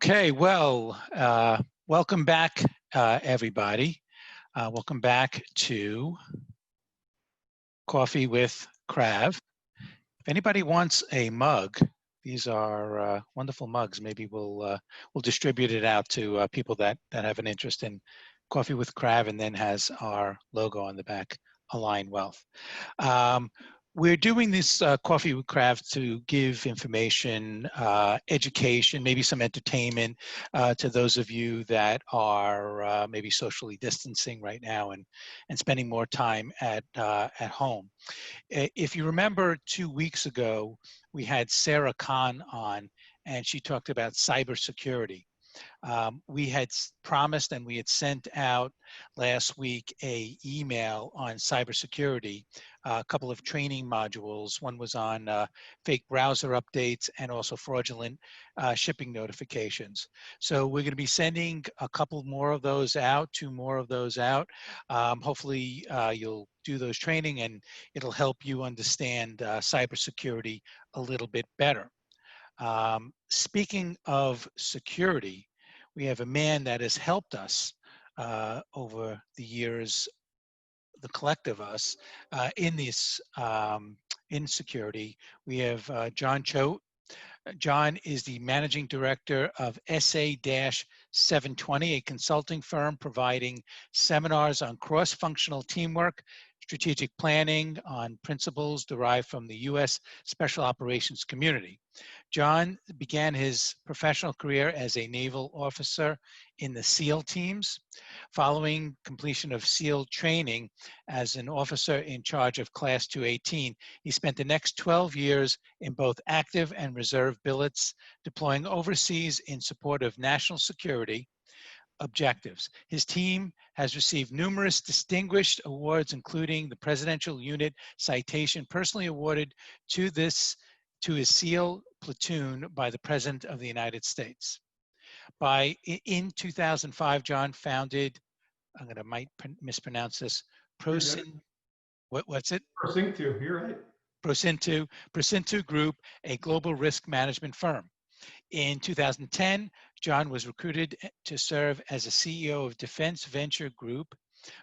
Okay, well, welcome back, everybody. Welcome back to Coffee with Krav. If anybody wants a mug, these are wonderful mugs. Maybe we'll distribute it out to people that have an interest in Coffee with Krav, and then has our logo on the back, Align Wealth. We're doing this Coffee with Krav to give information, education, maybe some entertainment to those of you that are maybe socially distancing right now and spending more time at home. If you remember 2 weeks ago, we had Sarah Khan on, and she talked about cybersecurity. We had promised and we had sent out last week a email on cybersecurity, a couple of training modules. One was on fake browser updates and also fraudulent shipping notifications. So we're going to be sending a couple more of those out, two more of those out. Hopefully you'll do those training and it'll help you understand cybersecurity a little bit better. Speaking of security, we have a man that has helped us over the years, the collective of us, in this in security. We have John Choate. John is the managing director of SA-720, a consulting firm providing seminars on cross-functional teamwork, strategic planning, on principles derived from the U.S. Special Operations community. John began his professional career as a naval officer in the SEAL teams. Following completion of SEAL training as an officer in charge of Class 218, he spent the next 12 years in both active and reserve billets, deploying overseas in support of national security objectives. His team has received numerous distinguished awards, including the Presidential Unit Citation personally awarded to his SEAL platoon by the President of the United States. In 2005, John founded, might mispronounce this, what's it? Procinto, you're right. Procinto Group, a global risk management firm. In 2010, John was recruited to serve as a CEO of Defense Venture Group,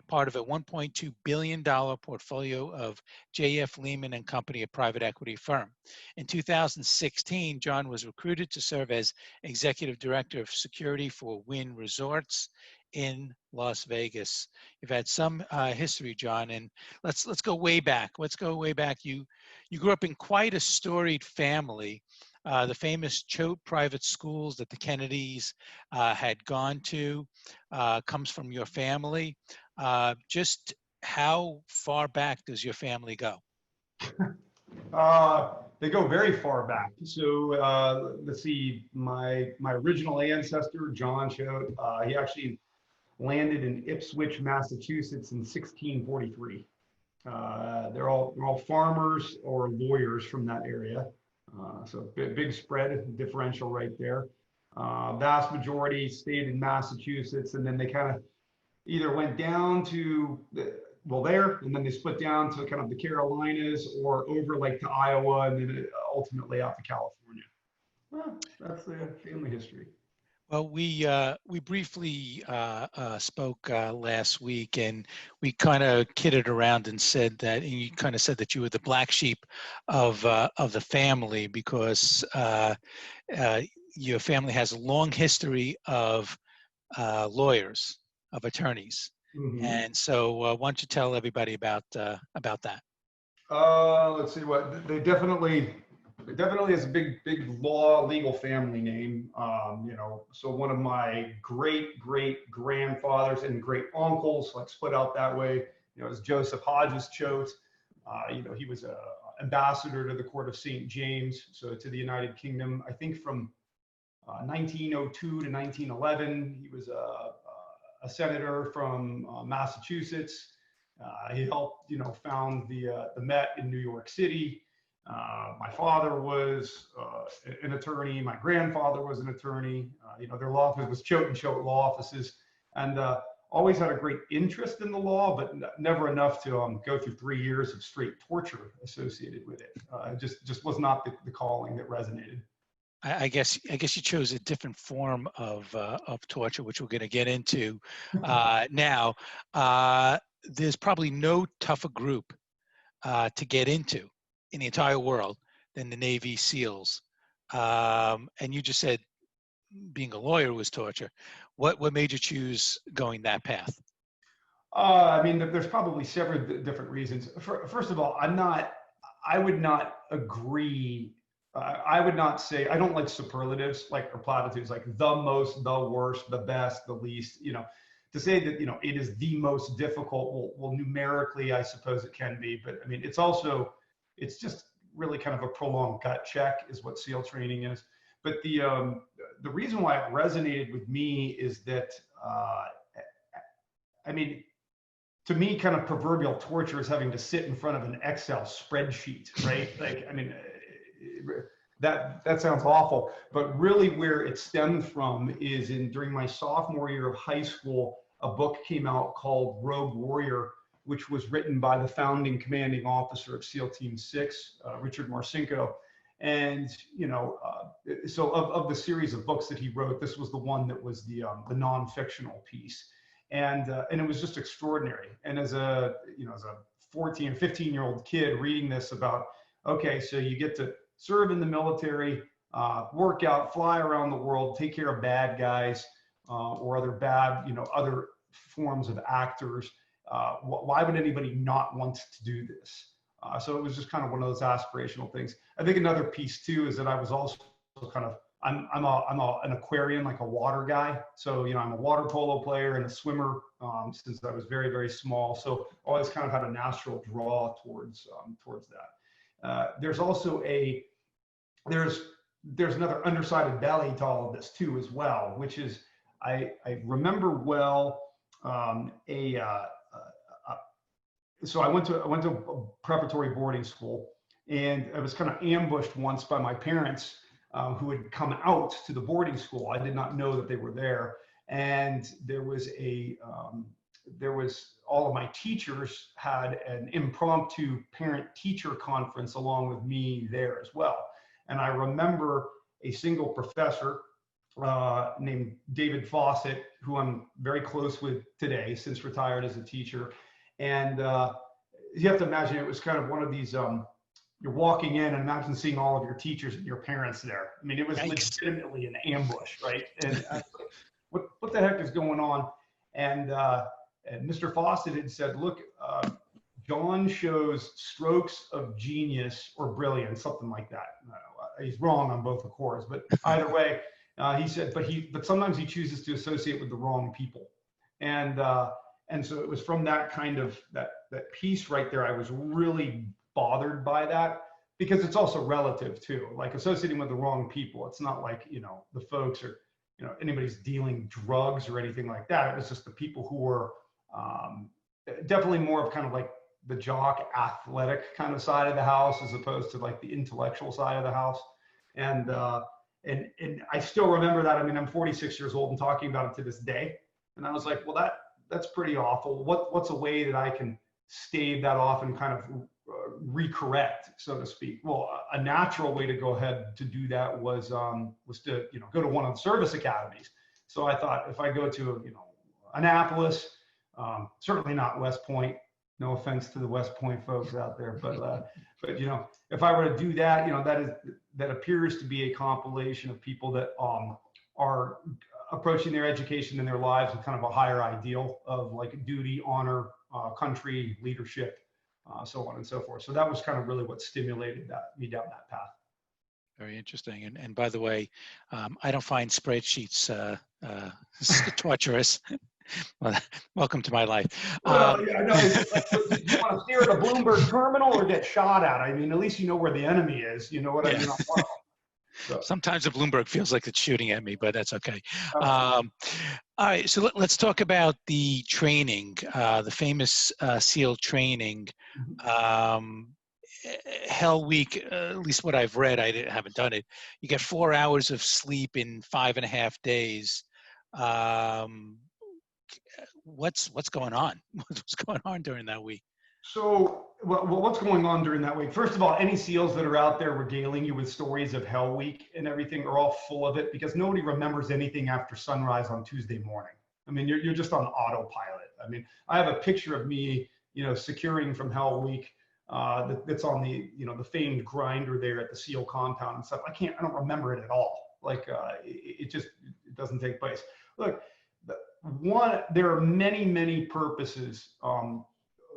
part of a $1.2 billion portfolio of J.F. Lehman and Company, a private equity firm. In 2016, John was recruited to serve as Executive Director of Security for Wynn Resorts in Las Vegas. You've had some history, John, and let's go way back. Let's go way back. You grew up in quite a storied family. The famous Choate private schools that the Kennedys had gone to comes from your family. Just how far back does your family go? They go very far back. So let's see, my original ancestor, John Choate, he actually landed in Ipswich, Massachusetts in 1643. They're all farmers or lawyers from that area. So big spread differential right there. Vast majority stayed in Massachusetts, and then they kind of either went down to there, and then they split down to kind of the Carolinas or over like to Iowa, and then ultimately out to California. Well, that's the family history. Well, we briefly spoke last week, and we kind of kidded around and said that, and you kind of said that you were the black sheep of the family because your family has a long history of lawyers, of attorneys, and so why don't you tell everybody about that? Let's see what they definitely has a big legal family name. So one of my great grandfathers and great uncles, let's put out that way, is Joseph Hodges Choate. He was an ambassador to the Court of St. James, so to the United Kingdom. I think from 1902 to 1911, he was a senator from Massachusetts. He helped, found the Met in New York City. My father was an attorney. My grandfather was an attorney. Their law office was Choate and Choate law offices, and always had a great interest in the law, but never enough to go through 3 years of straight torture associated with it. Just was not the calling that resonated. I guess you chose a different form of torture, which we're going to get into now. There's probably no tougher group to get into in the entire world than the Navy SEALs. And you just said being a lawyer was torture. What made you choose going that path? I mean, there's probably several different reasons. First of all, I would not agree. I would not say, I don't like superlatives like or platitudes like the most, the worst, the best, the least. To say that it is the most difficult. Well, numerically, I suppose it can be, but I mean, it's just really kind of a prolonged gut check is what SEAL training is. But the reason why it resonated with me is that I mean, to me, kind of proverbial torture is having to sit in front of an Excel spreadsheet, right? Like, I mean, that sounds awful, but really where it stemmed from is during my sophomore year of high school, a book came out called Rogue Warrior, which was written by the founding commanding officer of SEAL Team 6, Richard Marcinko. And, so of the series of books that he wrote, this was the one that was the non-fictional piece. And it was just extraordinary. And as a 14, 15-year-old kid reading this about, okay, so you get to serve in the military, work out, fly around the world, take care of bad guys or other bad, other forms of actors. Why would anybody not want to do this? So it was just kind of one of those aspirational things. I think another piece too is that I was also kind of, I'm an aquarian, like a water guy. So, I'm a water polo player and a swimmer since I was very, very small. So always kind of had a natural draw towards that. There's also there's another undersided belly to all of this too, as well, which is, I remember well, so I went to a preparatory boarding school, and I was kind of ambushed once by my parents who had come out to the boarding school. I did not know that they were there. And there was all of my teachers had an impromptu parent-teacher conference along with me there as well. And I remember a single professor named David Fawcett, who I'm very close with today, since retired as a teacher. And you have to imagine it was kind of one of these, you're walking in and imagine seeing all of your teachers and your parents there. I mean, it was legitimately an ambush, right? And what the heck is going on? And Mr. Fawcett had said, look, John shows strokes of genius or brilliance, something like that. He's wrong on both, of course, but either way, he said, but sometimes he chooses to associate with the wrong people. And so it was from that kind of, that piece right there, I was really bothered by that, because it's also relative too, like associating with the wrong people. It's not like, the folks or, anybody's dealing drugs or anything like that. It was just the people who were definitely more of kind of like the jock athletic kind of side of the house, as opposed to like the intellectual side of the house. And I still remember that. I mean, I'm 46 years old and talking about it to this day. And I was like, well, that's pretty awful. What's a way that I can stave that off and kind of recorrect, so to speak? Well, a natural way to go ahead to do that was to go to one of the service academies. So I thought, if I go to Annapolis, certainly not West Point. No offense to the West Point folks out there, but if I were to do that, that appears to be a compilation of people that are approaching their education and their lives with kind of a higher ideal of like duty, honor, country, leadership, so on and so forth. So that was kind of really what stimulated me down that path. Very interesting. And by the way, I don't find spreadsheets torturous. Well, welcome to my life. Well, I know. You want to steer at a Bloomberg terminal or get shot at? I mean, at least you know where the enemy is. You know what I mean? So. Sometimes the Bloomberg feels like it's shooting at me, but that's okay. All right, so let's talk about the training, the famous SEAL training. Hell Week, at least what I've read, I haven't done it. You get 4 hours of sleep in 5.5 days. What's going on? What's going on during that week? So, what's going on during that week? First of all, any SEALs that are out there regaling you with stories of Hell Week and everything are all full of it because nobody remembers anything after sunrise on Tuesday morning. I mean, you're just on autopilot. I mean, I have a picture of me, securing from Hell Week that's on the famed grinder there at the SEAL compound and stuff. I don't remember it at all. Like, it doesn't take place. Look, there are many, many purposes.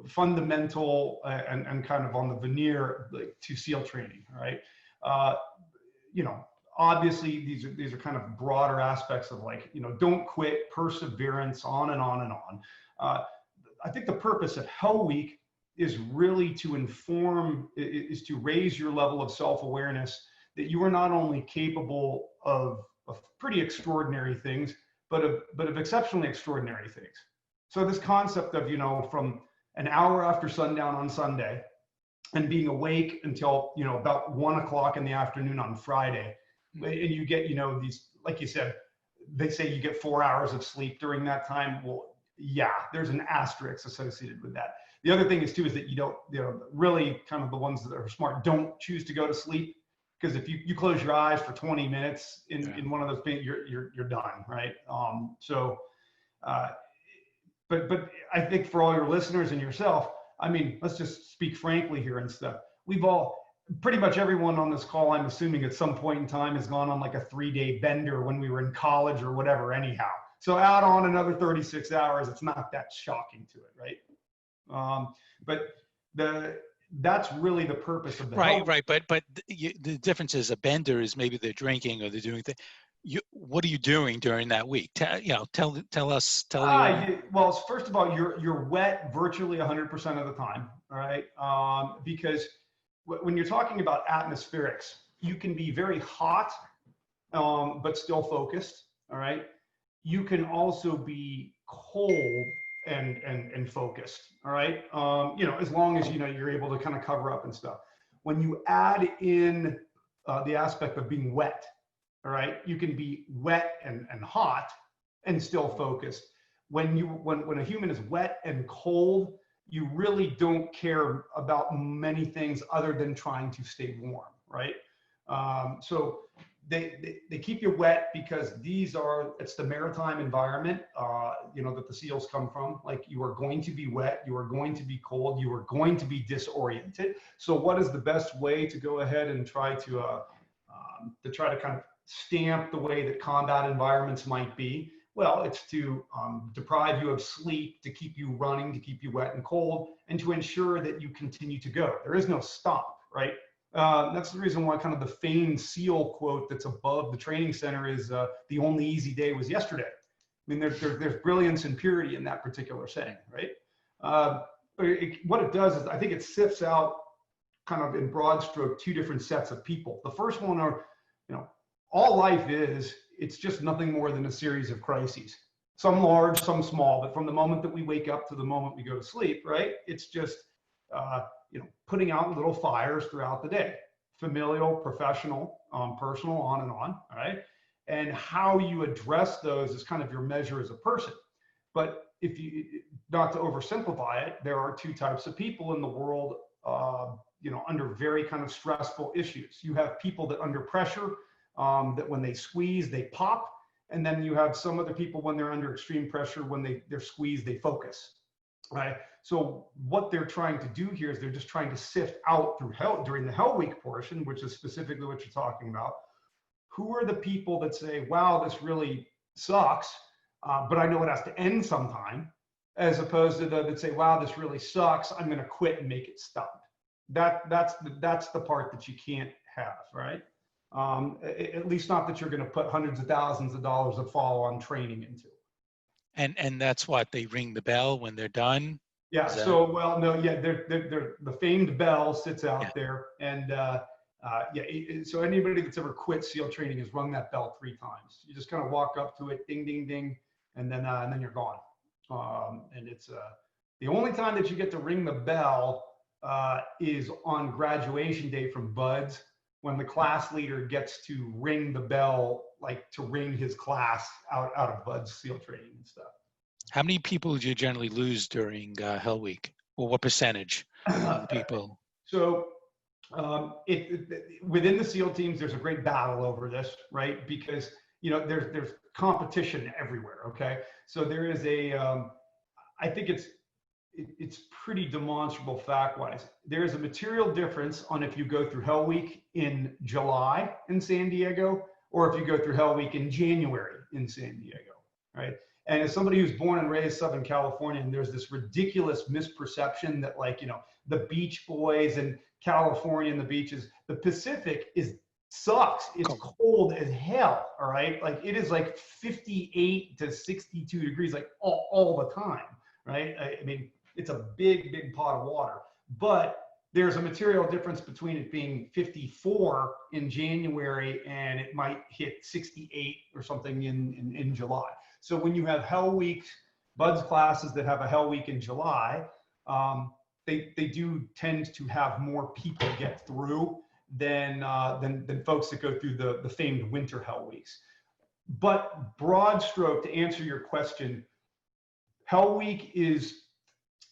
Fundamental and kind of on the veneer, like, to SEAL training, right? Uh, Obviously these are kind of broader aspects of, like, don't quit, perseverance, on and on and on. I think the purpose of Hell Week is really to inform, is to raise your level of self-awareness that you are not only capable of pretty extraordinary things, but of exceptionally extraordinary things. So this concept of, from an hour after sundown on Sunday and being awake until, about 1 o'clock in the afternoon on Friday. And you get, these, like you said, they say you get 4 hours of sleep during that time. Well, yeah, there's an asterisk associated with that. The other thing is too, is that you don't, really kind of the ones that are smart don't choose to go to sleep. Because if you close your eyes for 20 minutes in one of those things, you're done, right? But I think for all your listeners and yourself, I mean, let's just speak frankly here and stuff. We've all, pretty much everyone on this call, I'm assuming at some point in time, has gone on like a 3-day bender when we were in college or whatever, anyhow. So add on another 36 hours, it's not that shocking to it, right? But that's really the purpose of the Right. But the difference is a bender is maybe they're drinking or they're doing things. What are you doing during that week? Tell us. Well, first of all, you're wet virtually 100% of the time, all right? Because when you're talking about atmospherics, you can be very hot, but still focused, all right? You can also be cold and focused, all right? As long as you're able to kind of cover up and stuff. When you add in the aspect of being wet, all right, you can be wet and hot and still focused. When a human is wet and cold, you really don't care about many things other than trying to stay warm, right? So they keep you wet because it's the maritime environment, that the SEALs come from. Like, you are going to be wet, you are going to be cold, you are going to be disoriented. So what is the best way to go ahead and try to kind of stamp the way that combat environments might be? Well, it's to deprive you of sleep, to keep you running, to keep you wet and cold, and to ensure that you continue to go. There is no stop, right? That's the reason why kind of the famed SEAL quote that's above the training center is the only easy day was yesterday. I mean, there's brilliance and purity in that particular saying, right? What it does is, I think it sifts out kind of in broad stroke 2 different sets of people. The first one are, all life is, it's just nothing more than a series of crises. Some large, some small, but from the moment that we wake up to the moment we go to sleep, right? It's just, putting out little fires throughout the day, familial, professional, personal, on and on, all right? And how you address those is kind of your measure as a person. But if you, not to oversimplify it, there are 2 types of people in the world, under very kind of stressful issues. You have people that under pressure, that when they squeeze, they pop. And then you have some other people when they're under extreme pressure, when they're squeezed, they focus, right? So what they're trying to do here is they're just trying to sift out during the Hell Week portion, which is specifically what you're talking about. Who are the people that say, wow, this really sucks, but I know it has to end sometime, as opposed to that say, wow, this really sucks, I'm going to quit and make it stop. That's the part that you can't have, right? At least not that you're going to put hundreds of thousands of dollars of follow-on training into. And that's what they ring the bell when they're done. Yeah. So, well, no, yeah, they're the famed bell sits out there, and so anybody that's ever quit SEAL training has rung that bell 3 times. You just kind of walk up to it, ding, ding, ding, and then you're gone. And it's the only time that you get to ring the bell is on graduation day from Buds, when the class leader gets to ring the bell, like to ring his class out of Bud's SEAL training and stuff. How many people do you generally lose during Hell Week? or what percentage of the people? So within the SEAL teams, there's a great battle over this, right? Because there's competition everywhere. Okay, so there is I think it's pretty demonstrable fact-wise. There is a material difference on if you go through Hell Week in July in San Diego or if you go through Hell Week in January in San Diego, right? And as somebody who's born and raised Southern California, and there's this ridiculous misperception that the Beach Boys and California and the beaches, the Pacific sucks. It's cold as hell, all right? Like it is like 58 to 62 degrees like all the time, right? I mean, it's a big, big pot of water, but there's a material difference between it being 54 in January and it might hit 68 or something in July. So when you have Hell Week, BUD/S classes that have a Hell Week in July, they do tend to have more people get through than folks that go through the famed winter Hell Weeks. But broad stroke, to answer your question, Hell Week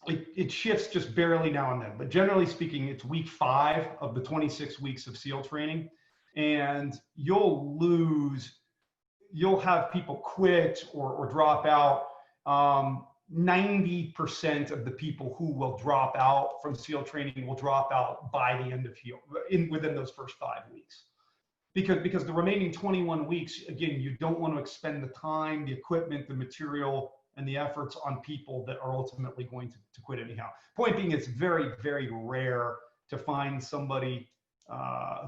it shifts just barely now and then, but generally speaking, it's week 5 of the 26 weeks of SEAL training, and you'll have people quit or drop out. 90% of the people who will drop out from SEAL training will drop out by the end of within those first 5 weeks. Because the remaining 21 weeks, again, you don't want to expend the time, the equipment, the material, and the efforts on people that are ultimately going to quit anyhow. Point being, it's very, very rare to find somebody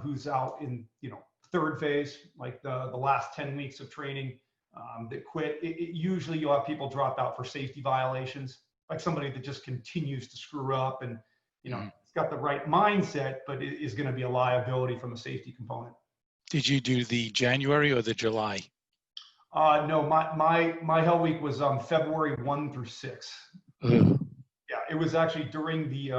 who's out in third phase, like the last 10 weeks of training, that quit. Usually you'll have people drop out for safety violations, like somebody that just continues to screw up and it's got the right mindset, but it is going to be a liability from a safety component. Did you do the January or the July? No, my Hell Week was February 1 through 6. Ugh. Yeah, it was actually during the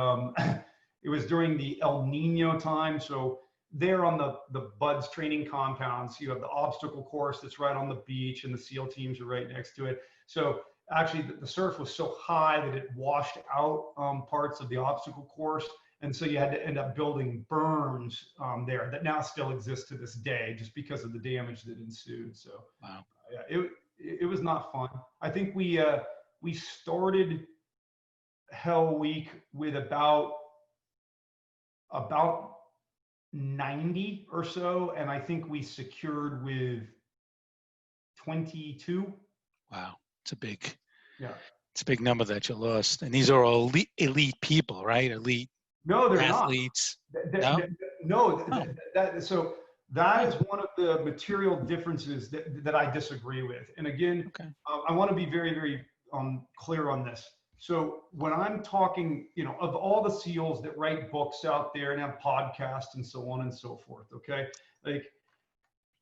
El Nino time. So there on the BUD/S training compounds, you have the obstacle course that's right on the beach, and the SEAL teams are right next to it. So actually, the surf was so high that it washed out parts of the obstacle course, and so you had to end up building berms there that now still exist to this day, just because of the damage that ensued. So wow. Yeah, it was not fun. I think we started Hell Week with about 90 or so, and I think we secured with 22. Wow, it's a big number that you lost. And these are all elite people, right? Elite. No, they're athletes. So that is one of the material differences that I disagree with. And again, I want to be very, very clear on this. So when I'm talking, of all the SEALs that write books out there and have podcasts and so on and so forth, okay? Like,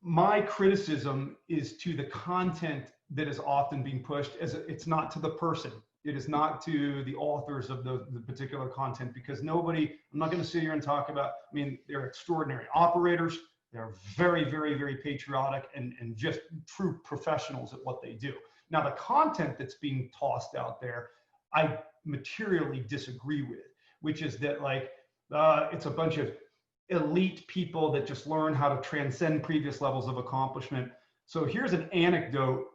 my criticism is to the content that is often being pushed. It's not to the person. It is not to the authors of the particular content, because I'm not going to sit here and talk about, they're extraordinary operators. They're very, very, very patriotic and just true professionals at what they do. Now, the content that's being tossed out there, I materially disagree with, which is that it's a bunch of elite people that just learn how to transcend previous levels of accomplishment. So here's an anecdote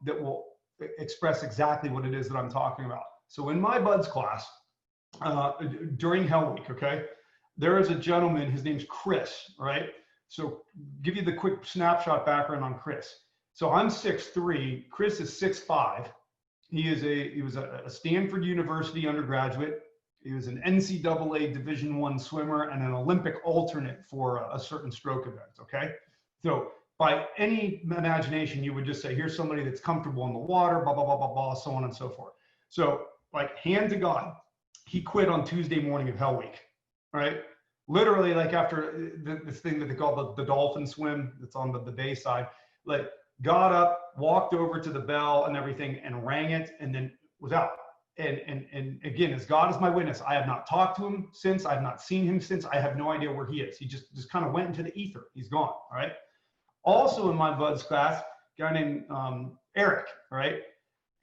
that will express exactly what it is that I'm talking about. So in my BUD/S class, during Hell Week, okay, there is a gentleman, his name's Chris, right? So give you the quick snapshot background on Chris. So I'm 6'3", Chris is 6'5". He was a Stanford University undergraduate. He was an NCAA Division I swimmer and an Olympic alternate for a certain stroke event, okay? So by any imagination, you would just say, here's somebody that's comfortable in the water, blah, blah, blah, blah, blah, so on and so forth. So hand to God, he quit on Tuesday morning of Hell Week, right? Literally, after this thing that they call the dolphin swim that's on the bay side, got up, walked over to the bell and everything and rang it, and then was out. And again, as God is my witness, I have not talked to him since. I have not seen him since. I have no idea where he is. He just kind of went into the ether. He's gone, all right? Also in my BUD/S class, a guy named Eric, right?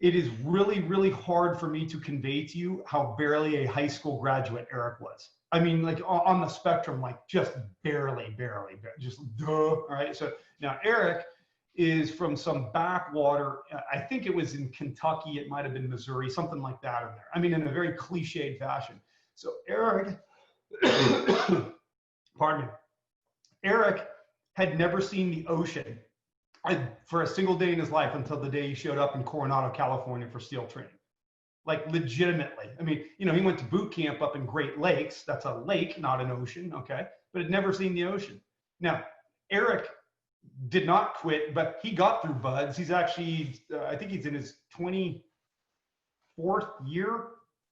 it is really, really hard for me to convey to you how barely a high school graduate Eric was. I mean, like on the spectrum, like just barely, just duh. All right. So now Eric is from some backwater. I think it was in Kentucky. It might have been Missouri, something like that in there. I mean, in a very cliched fashion. So Eric, pardon me, Eric had never seen the ocean for a single day in his life until the day he showed up in Coronado, California for SEAL training. Like legitimately. I mean, you know, he went to boot camp up in Great Lakes. That's a lake, not an ocean. Okay. But had never seen the ocean. Now, Eric did not quit, but he got through BUDS. He's actually, I think he's in his 24th year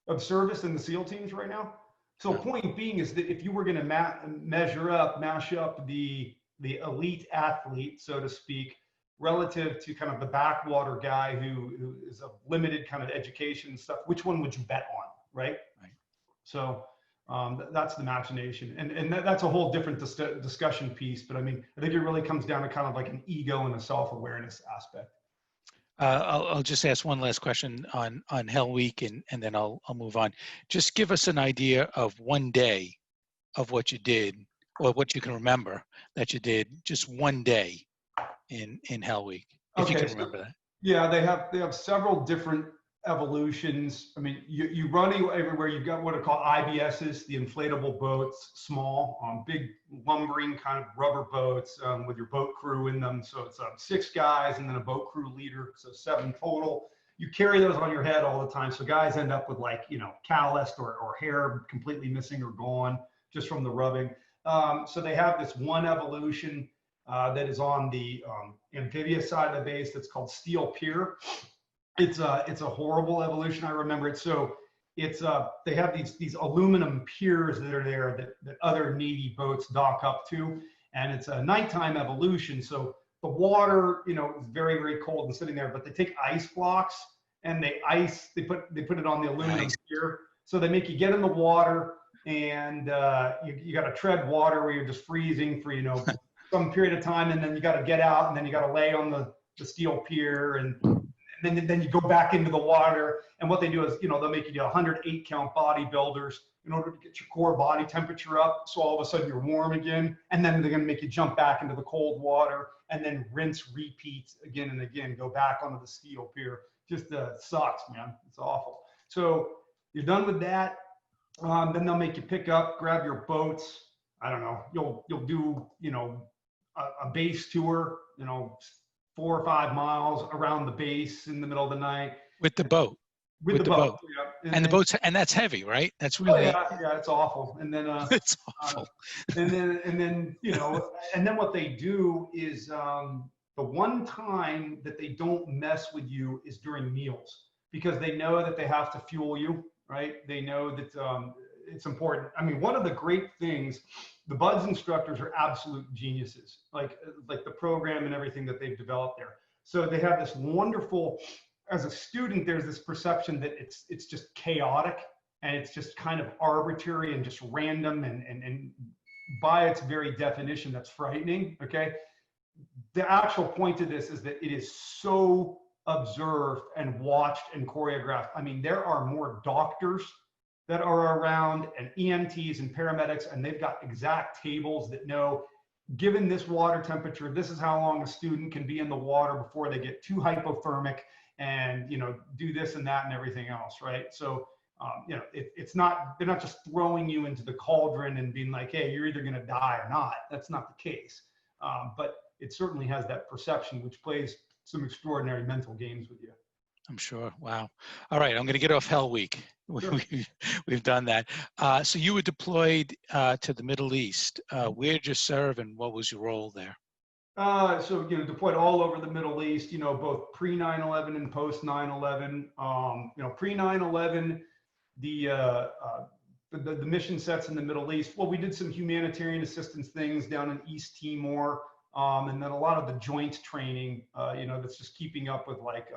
of service in the SEAL teams right now. So point being is that if you were going to mash up the elite athlete, so to speak, relative to kind of the backwater guy who is a limited kind of education and stuff, which one would you bet on, right? Right. So that's the machination. And that's a whole different discussion piece. But I mean, I think it really comes down to kind of like an ego and a self-awareness aspect. I'll just ask one last question on Hell Week, and then I'll move on. Just give us an idea of one day of what you did, or what you can remember that you did, just one day in Hell Week, if you can remember that. Yeah, they have several different evolutions. I mean, you run everywhere. You've got what are called IBSs, the inflatable boats, small, big lumbering kind of rubber boats with your boat crew in them. So it's 6 guys and then a boat crew leader, so 7 total. You carry those on your head all the time. So guys end up with like, you know, calloused or hair completely missing or gone just from the rubbing. So they have this one evolution that is on the amphibious side of the base that's called Steel Pier. It's a horrible evolution. I remember it. So it's they have these aluminum piers that are there that other Navy boats dock up to, and it's a nighttime evolution. So the water, you know, is very, very cold and sitting there. But they take ice blocks and they put it on the aluminum pier. So they make you get in the water, and you got to tread water where you're just freezing for, you know, some period of time, and then you got to get out, and then you got to lay on the steel pier, and then you go back into the water. And what they do is, you know, they'll make you do 108 count bodybuilders in order to get your core body temperature up. So all of a sudden you're warm again. And then they're going to make you jump back into the cold water and then rinse, repeat again and again, go back onto the steel pier. Just sucks, man. It's awful. So you're done with that. Then they'll make you pick up, grab your boats. I don't know. You'll do, you know, a base tour, you know, 4 or 5 miles around the base in the middle of the night with the boat. With the boat. Yeah. And the boat's, and that's heavy, right? That's really yeah, it's awful. And then it's awful. And then you know, and then what they do is the one time that they don't mess with you is during meals, because they know that they have to fuel you, right? They know that it's important. I mean, one of the great things, the BUDS instructors are absolute geniuses, like the program and everything that they've developed there. So they have this wonderful, as a student, there's this perception that it's just chaotic and it's just kind of arbitrary and just random, and by its very definition, that's frightening. Okay. The actual point of this is that it is so observed and watched and choreographed. I mean, there are more doctors that are around, and EMTs and paramedics, and they've got exact tables that know, given this water temperature, this is how long a student can be in the water before they get too hypothermic, and, you know, do this and that and everything else, right? So, you know, it's not, they're not just throwing you into the cauldron and being like, hey, you're either gonna die or not. That's not the case. But it certainly has that perception, which plays some extraordinary mental games with you. I'm sure. Wow. All right. I'm going to get off Hell Week. Sure. We've done that. So you were deployed to the Middle East. Where did you serve, and what was your role there? So, you know, deployed all over the Middle East, you know, both pre 9/11 and post 9/11. You know, pre 9/11, the mission sets in the Middle East. Well, we did some humanitarian assistance things down in East Timor, and then a lot of the joint training, you know, that's just keeping up with, like,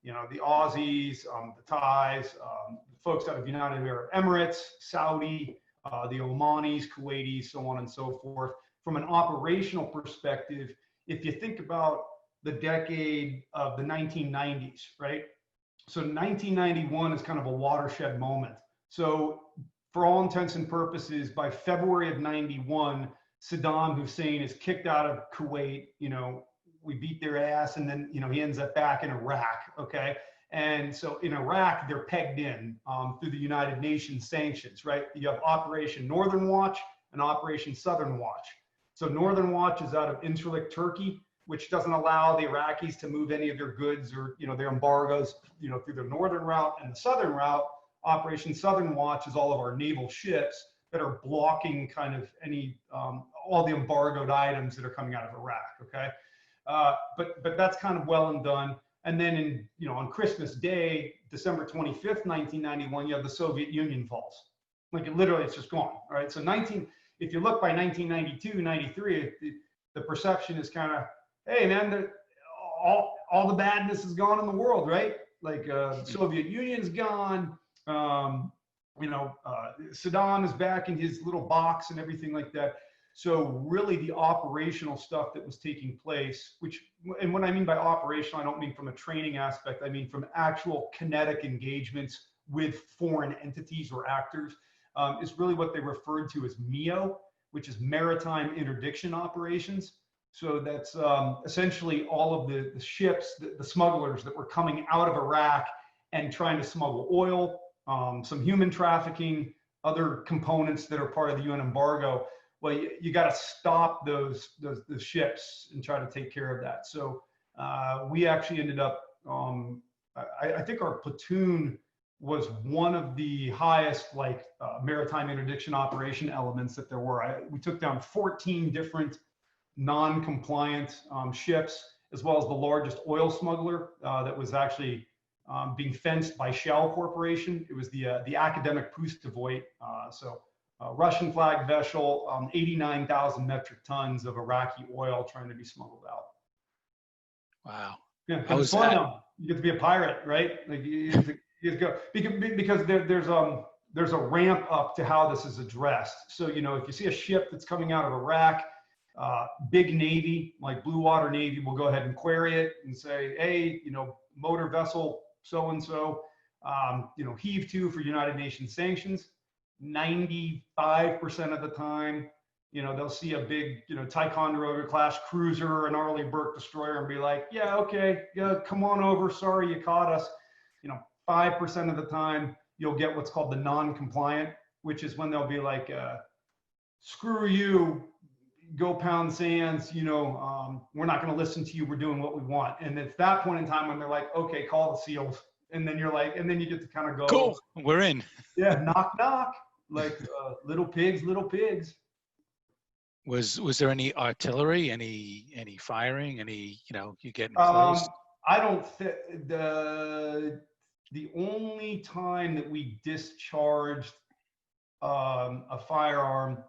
you know, the Aussies, the Thais, the folks out of United Arab Emirates, Saudi, the Omanis, Kuwaitis, so on and so forth. From an operational perspective, if you think about the decade of the 1990s, right? So 1991 is kind of a watershed moment. So for all intents and purposes, by February of 91, Saddam Hussein is kicked out of Kuwait. We beat their ass, and then he ends up back in Iraq. Okay, and so in Iraq they're pegged in through the United Nations sanctions. Right, you have Operation Northern Watch and Operation Southern Watch. So Northern Watch is out of Incirlik, Turkey, which doesn't allow the Iraqis to move any of their goods or their embargoes through the northern route. And the southern route, Operation Southern Watch, is all of our naval ships that are blocking kind of any all the embargoed items that are coming out of Iraq. Okay, but that's kind of well and done. And then on Christmas Day, December 25th, 1991, you have the Soviet Union falls. Like it's just gone. All right, so if you look by 1992, 93, the perception is kind of, hey man, all the badness is gone in the world, right? Like Soviet Union's gone. Saddam is back in his little box and everything like that. So really the operational stuff that was taking place, and what I mean by operational, I don't mean from a training aspect, I mean from actual kinetic engagements with foreign entities or actors, is really what they referred to as MEO, which is Maritime Interdiction Operations. So that's essentially all of the ships, the smugglers that were coming out of Iraq and trying to smuggle oil, some human trafficking, other components that are part of the UN embargo. Well, you got to stop those ships and try to take care of that. So we actually ended up, I think our platoon was one of the highest maritime interdiction operation elements that there were. We took down 14 different non-compliant ships, as well as the largest oil smuggler that was actually being fenced by Shell Corporation. It was the Academic Pustovoy. Russian flag vessel, 89,000 metric tons of Iraqi oil trying to be smuggled out. Wow. Yeah, it's fun though. You get to be a pirate, right? Like you go because there's a ramp up to how this is addressed. So if you see a ship that's coming out of Iraq, big Navy like Blue Water Navy will go ahead and query it and say, hey, motor vessel so and so, heave to for United Nations sanctions. 95% of the time, they'll see a big, Ticonderoga class cruiser or an Arleigh Burke destroyer and be like, yeah, okay, yeah, come on over. Sorry, you caught us. 5% of the time, you'll get what's called the non-compliant, which is when they'll be like, screw you, go pound sands, we're not going to listen to you. We're doing what we want. And it's that point in time when they're like, okay, call the SEALs. And then you're like, and then you get to kind of go, cool, we're in. Yeah, knock, knock. Like little pigs, little pigs. Was there any artillery, any firing, you getting close? I don't think the only time that we discharged a firearm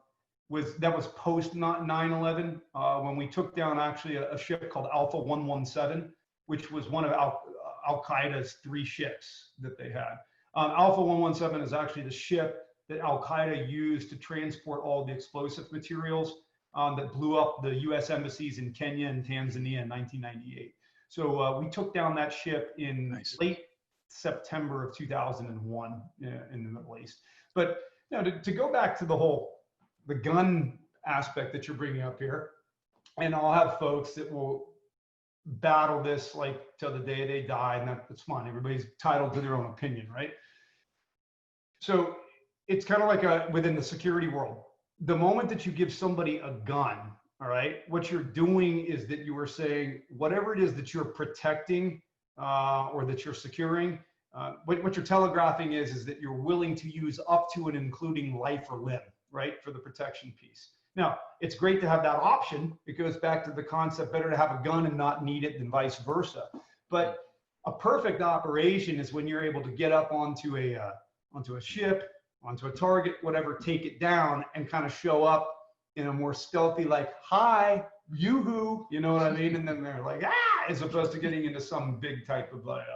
was post 9/11 when we took down actually a ship called Alpha 117, which was one of Al Qaeda's 3 ships that they had. Alpha 117 is actually the ship that Al Qaeda used to transport all the explosive materials that blew up the U.S. embassies in Kenya and Tanzania in 1998. So we took down that ship in late September of 2001 in the Middle East. But to go back to the gun aspect that you're bringing up here, and I'll have folks that will battle this like till the day they die, and that's fine. Everybody's entitled to their own opinion, right? So it's kind of like within the security world. The moment that you give somebody a gun, all right, what you're doing is that you are saying whatever it is that you're protecting or that you're securing, what you're telegraphing is that you're willing to use up to and including life or limb, right, for the protection piece. Now, it's great to have that option. It goes back to the concept, better to have a gun and not need it than vice versa. But a perfect operation is when you're able to get up onto a ship, onto a target, whatever, take it down and kind of show up in a more stealthy, like, hi, yoo-hoo, you know what I mean? And then they're like, ah, as opposed to getting into some big type of a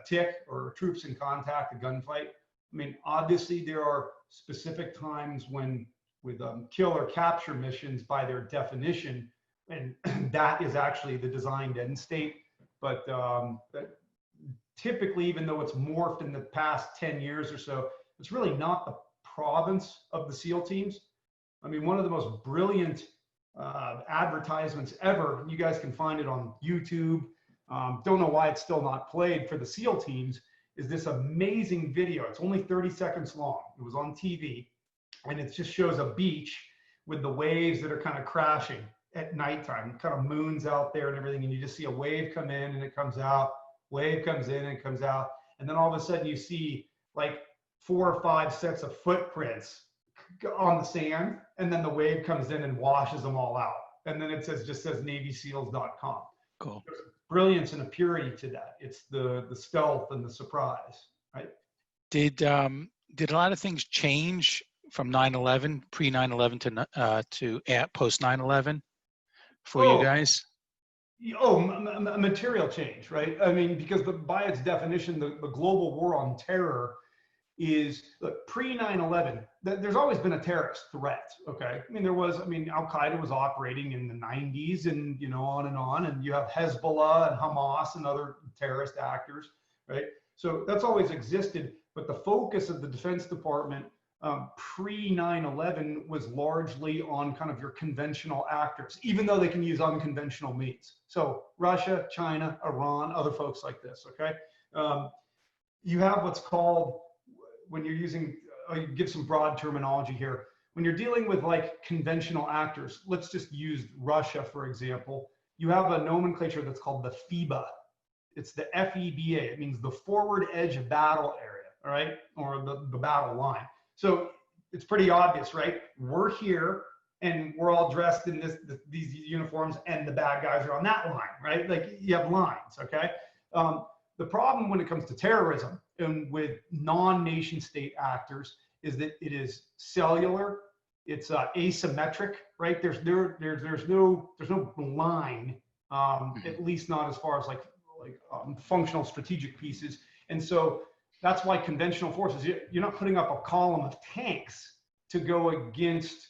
tick or troops in contact, a gunfight. I mean, obviously there are specific times when with kill or capture missions by their definition, and that is actually the designed end state. But typically, even though it's morphed in the past 10 years or so, it's really not the province of the SEAL teams. I mean, one of the most brilliant advertisements ever, you guys can find it on YouTube. Don't know why it's still not played for the SEAL teams, is this amazing video. It's only 30 seconds long. It was on TV, and it just shows a beach with the waves that are kind of crashing at nighttime, kind of moons out there and everything. And you just see a wave come in and it comes out, wave comes in and it comes out. And then all of a sudden you see like 4 or 5 sets of footprints on the sand. And then the wave comes in and washes them all out. And then it just says NavySeals.com. Cool. There's brilliance and a purity to that. It's the stealth and the surprise, right? Did a lot of things change from 9/11, pre 9/11 to post 9/11 for you guys? Material change, right? I mean, because by its definition, the global war on terror is, look, pre 9/11. There's always been a terrorist threat. Okay, I mean, Al Qaeda was operating in the 90s, and on, and you have Hezbollah and Hamas and other terrorist actors, right? So that's always existed. But the focus of the Defense Department pre 9/11 was largely on kind of your conventional actors, even though they can use unconventional means. So Russia, China, Iran, other folks like this. Okay, you have what's called, when you're using, I'll give some broad terminology here. When you're dealing with like conventional actors, let's just use Russia, for example. You have a nomenclature that's called the FEBA. It's the FEBA. It means the forward edge of battle area, all right? Or the battle line. So it's pretty obvious, right? We're here and we're all dressed in these uniforms, and the bad guys are on that line, right? Like you have lines, okay? The problem when it comes to terrorism and with non-nation state actors is that it is cellular, it's asymmetric, right? There's no line, at least not as far as like functional strategic pieces. And so that's why conventional forces, you're not putting up a column of tanks to go against,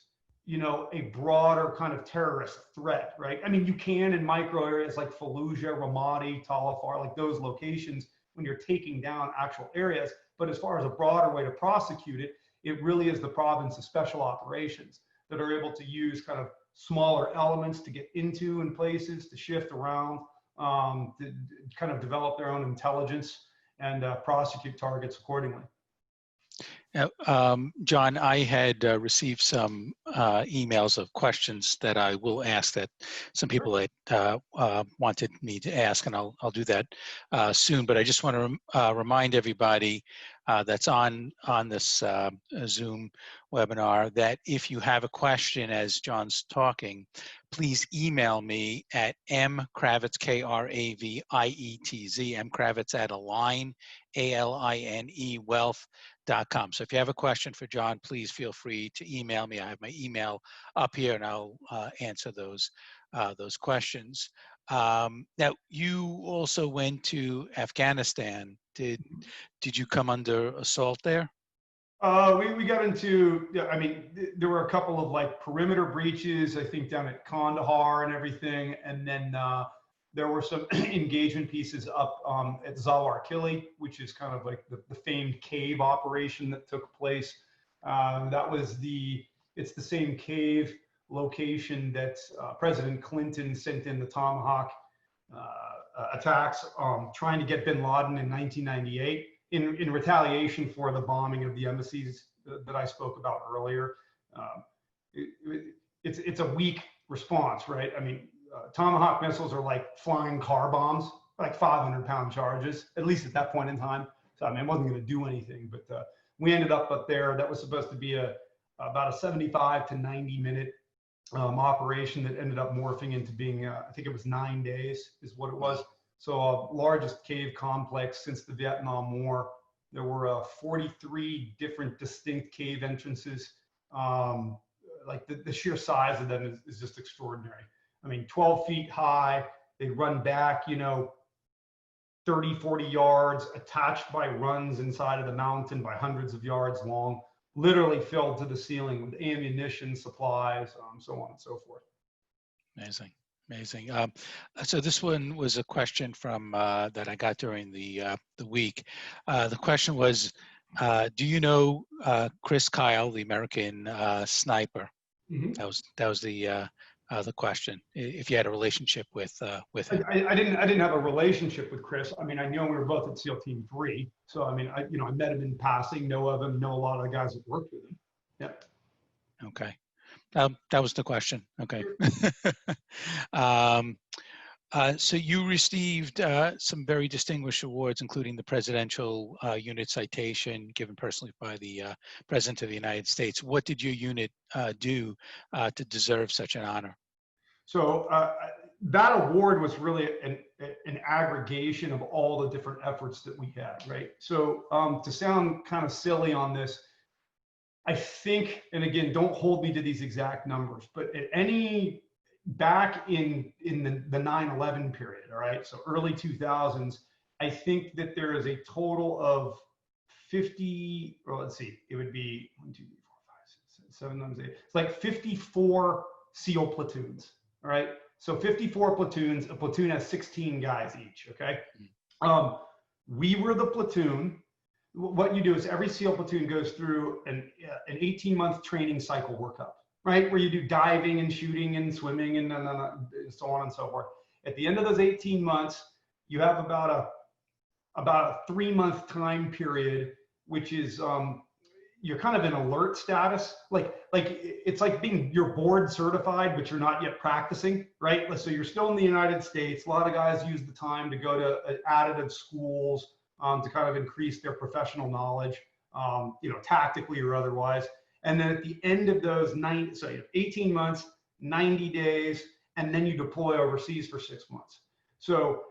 a broader kind of terrorist threat, right? I mean, you can in micro areas like Fallujah, Ramadi, Talafar, like those locations when you're taking down actual areas. But as far as a broader way to prosecute it, it really is the province of special operations that are able to use kind of smaller elements to get into in places, to shift around, to kind of develop their own intelligence and prosecute targets accordingly. John, I had received some emails of questions that I will ask, that some people that wanted me to ask, and I'll do that soon. But I just want to remind everybody that's on this Zoom webinar that if you have a question as John's talking, please email me at mkravietz, Kravietz, mkravietz at align, ALINE, wealth.com. So if you have a question for John, please feel free to email me. I have my email up here, and I'll answer those questions. Now, you also went to Afghanistan. Did you come under assault there? We got into, I mean, there were a couple of like perimeter breaches, I think down at Kandahar and everything. And then there were some engagement pieces up at Zawar Kili, which is kind of like the famed cave operation that took place. It's the same cave location that President Clinton sent in the Tomahawk attacks, trying to get bin Laden in 1998. In retaliation for the bombing of the embassies that I spoke about earlier. It's a weak response, right? I mean, Tomahawk missiles are like flying car bombs, like 500-pound charges, at least at that point in time. So I mean, it wasn't going to do anything, but we ended up there. That was supposed to be about a 75 to 90-minute operation that ended up morphing into being, I think it was 9 days is what it was. So largest cave complex since the Vietnam War. There were 43 different distinct cave entrances. Like the sheer size of them is just extraordinary. I mean, 12 feet high, they run back, 30, 40 yards, attached by runs inside of the mountain by hundreds of yards long, literally filled to the ceiling with ammunition, supplies, so on and so forth. Amazing. Amazing. So this one was a question from that I got during the week. The question was, do you know Chris Kyle, the American sniper? Mhm. That was the question. If you had a relationship with him. I didn't have a relationship with Chris. I mean, I know we were both at SEAL Team 3. So, I mean, I met him in passing, know of him, know a lot of the guys that worked with him. Yeah. Okay. That was the question. Okay. um, so you received some very distinguished awards, including the Presidential Unit Citation given personally by the President of the United States. What did your unit do to deserve such an honor? So that award was really an aggregation of all the different efforts that we had, right? So to sound kind of silly on this, I think, and again, don't hold me to these exact numbers, but at any back in the 9/11 period, all right, so early 2000s, I think that there is a total of 50, or let's see, it would be 1, 2, 3, 4, 5, 6, 7 times 8. It's like 54 SEAL platoons, all right? So 54 platoons, a platoon has 16 guys each, okay? We were the platoon. What you do is every SEAL platoon goes through an 18-month training cycle workup, right? Where you do diving and shooting and swimming and so on and so forth. At the end of those 18 months, you have about a 3-month time period, which is you're kind of in alert status. Like it's like you're board certified, but you're not yet practicing, right? So you're still in the United States. A lot of guys use the time to go to additive schools to kind of increase their professional knowledge, tactically or otherwise. And then at the end of those 18 months, 90 days, and then you deploy overseas for 6 months. So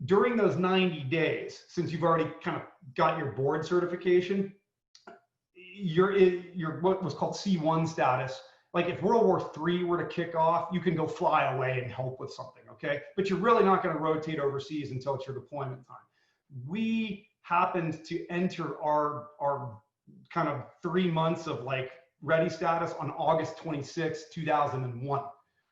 during those 90 days, since you've already kind of got your board certification, you're what was called C1 status. Like if World War III were to kick off, you can go fly away and help with something, okay? But you're really not going to rotate overseas until it's your deployment time. We happened to enter our kind of 3 months of like ready status on August 26, 2001.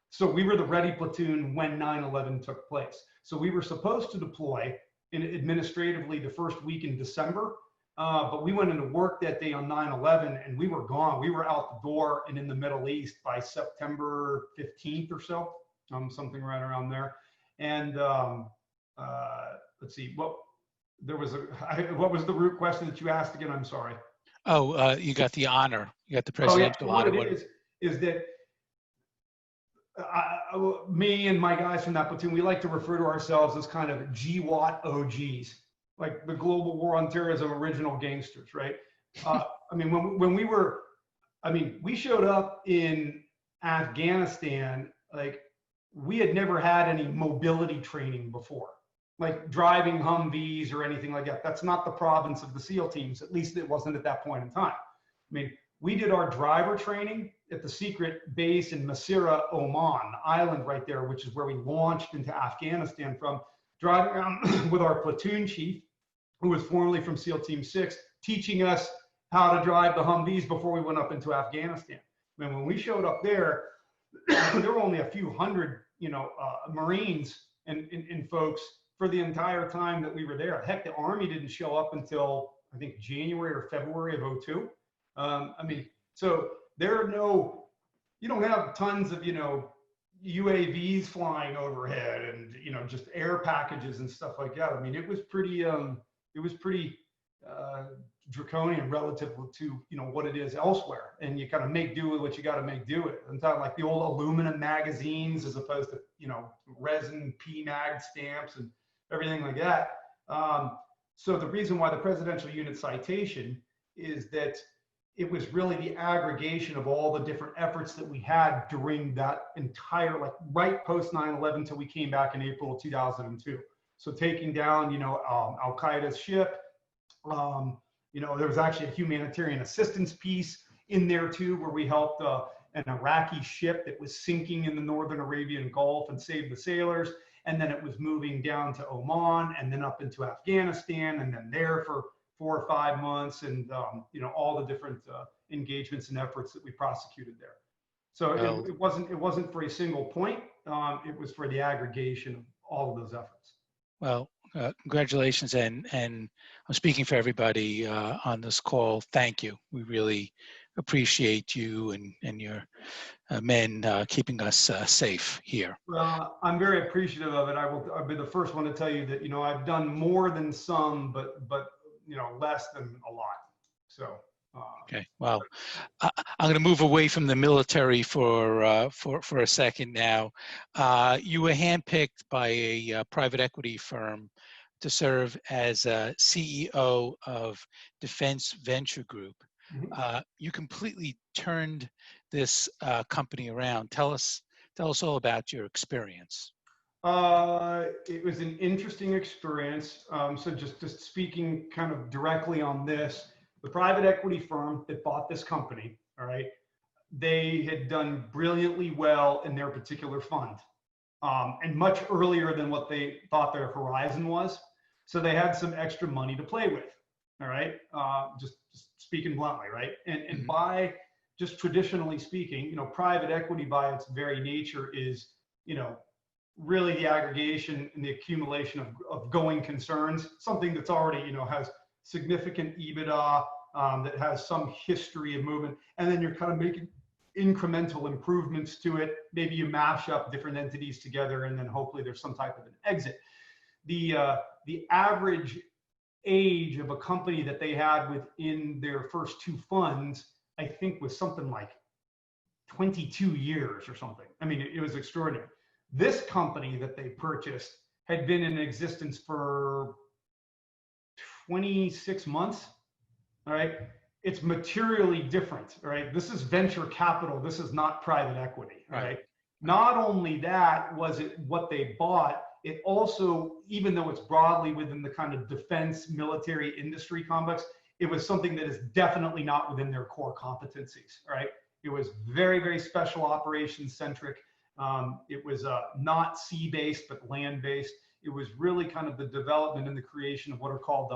So we were the ready platoon when 9/11 took place. So we were supposed to deploy administratively the first week in December, but we went into work that day on 9/11 and we were gone. We were out the door and in the Middle East by September 15th or so, something right around there. And let's see, what was the root question that you asked again? I'm sorry. Oh, you got the honor. You got the presidential honor. What it is that me and my guys from that platoon, we like to refer to ourselves as kind of GWAT OGs, like the Global War on Terrorism original gangsters, right? I mean, when we showed up in Afghanistan, like we had never had any mobility training before, like driving Humvees or anything like that. That's not the province of the SEAL teams. At least it wasn't at that point in time. I mean, we did our driver training at the secret base in Masira, Oman, the island right there, which is where we launched into Afghanistan from, driving around with our platoon chief, who was formerly from SEAL Team 6, teaching us how to drive the Humvees before we went up into Afghanistan. I mean, when we showed up there, there were only a few hundred, Marines and folks for the entire time that we were there. Heck, the Army didn't show up until, I think, January or February of 2002. I mean, so you don't have tons of, UAVs flying overhead and, just air packages and stuff like that. I mean, it was pretty draconian relative to, what it is elsewhere. And you kind of make do with what you got to make do with. I'm talking like the old aluminum magazines as opposed to, resin PMag stamps and everything like that. So the reason why the Presidential Unit Citation is that it was really the aggregation of all the different efforts that we had during that entire, like right post 9/11 till we came back in April of 2002. So taking down, Al Qaeda's ship. There was actually a humanitarian assistance piece in there too, where we helped an Iraqi ship that was sinking in the Northern Arabian Gulf and saved the sailors. And then it was moving down to Oman and then up into Afghanistan and then there for 4 or 5 months and, all the different engagements and efforts that we prosecuted there. So Well, it wasn't for a single point. It was for the aggregation of all of those efforts. well, congratulations, and I'm speaking for everybody on this call. Thank you. We really appreciate you and your men keeping us safe here. Well, I'm very appreciative of it. I'll be the first one to tell you that, I've done more than some, but less than a lot. So, Okay. Well, I'm going to move away from the military for a second now. You were handpicked by a private equity firm to serve as a CEO of Defense Venture Group. You completely turned this company around. Tell us all about your experience. it was an interesting experience. So just speaking kind of directly on this, the private equity firm that bought this company, all right, they had done brilliantly well in their particular fund, and much earlier than what they thought their horizon was. So they had some extra money to play with. All right, just speaking bluntly, right? And by just traditionally speaking, private equity by its very nature is, really the aggregation and the accumulation of going concerns, something that's already, has significant EBITDA, that has some history of movement, and then you're kind of making incremental improvements to it. Maybe you mash up different entities together, and then hopefully there's some type of an exit. The average age of a company that they had within their first two funds, I think, was something like 22 years or something. I mean, it was extraordinary. This company that they purchased had been in existence for 26 months. All right. It's materially different. All right. This is venture capital. This is not private equity. All right. Not only that was it what they bought, it also, even though it's broadly within the kind of defense military industry complex, it was something that is definitely not within their core competencies. All right. It was very, very special operations centric. It was not sea-based, but land-based. It was really kind of the development and the creation of what are called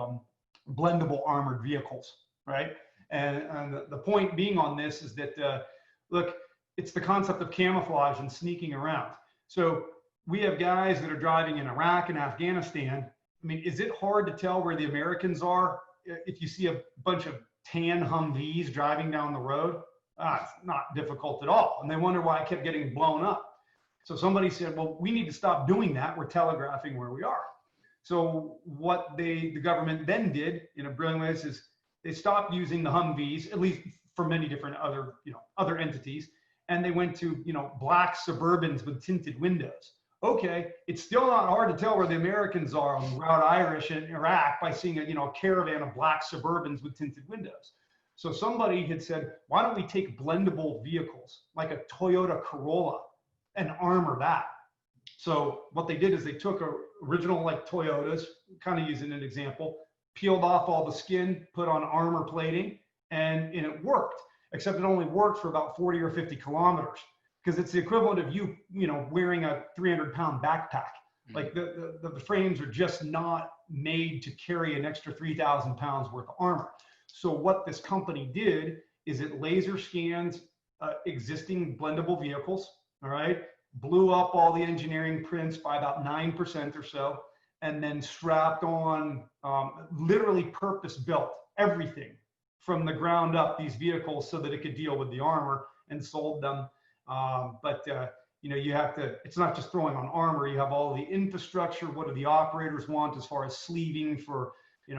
blendable armored vehicles, right? And the point being on this is that, look, it's the concept of camouflage and sneaking around. So we have guys that are driving in Iraq and Afghanistan. I mean, is it hard to tell where the Americans are if you see a bunch of tan Humvees driving down the road? It's not difficult at all. And they wonder why I kept getting blown up. So somebody said, well, we need to stop doing that. We're telegraphing where we are. So what the government then did in a brilliant way is they stopped using the Humvees, at least for many different other entities. And they went to, black Suburbans with tinted windows. Okay, it's still not hard to tell where the Americans are on the Route Irish in Iraq by seeing a caravan of black Suburbans with tinted windows. So somebody had said, why don't we take blendable vehicles like a Toyota Corolla and armor that? So what they did is they took original like Toyotas, kind of using an example, peeled off all the skin, put on armor plating, and it worked. Except it only worked for about 40 or 50 kilometers, because it's the equivalent of you wearing a 300-pound backpack. Like the frames are just not made to carry an extra 3,000 pounds worth of armor. So what this company did is it laser scanned existing blendable vehicles, all right, blew up all the engineering prints by about 9% or so, and then strapped on literally purpose-built everything from the ground up, these vehicles, so that it could deal with the armor, and sold them. You have to, it's not just throwing on armor, you have all the infrastructure. What do the operators want as far as sleeving for,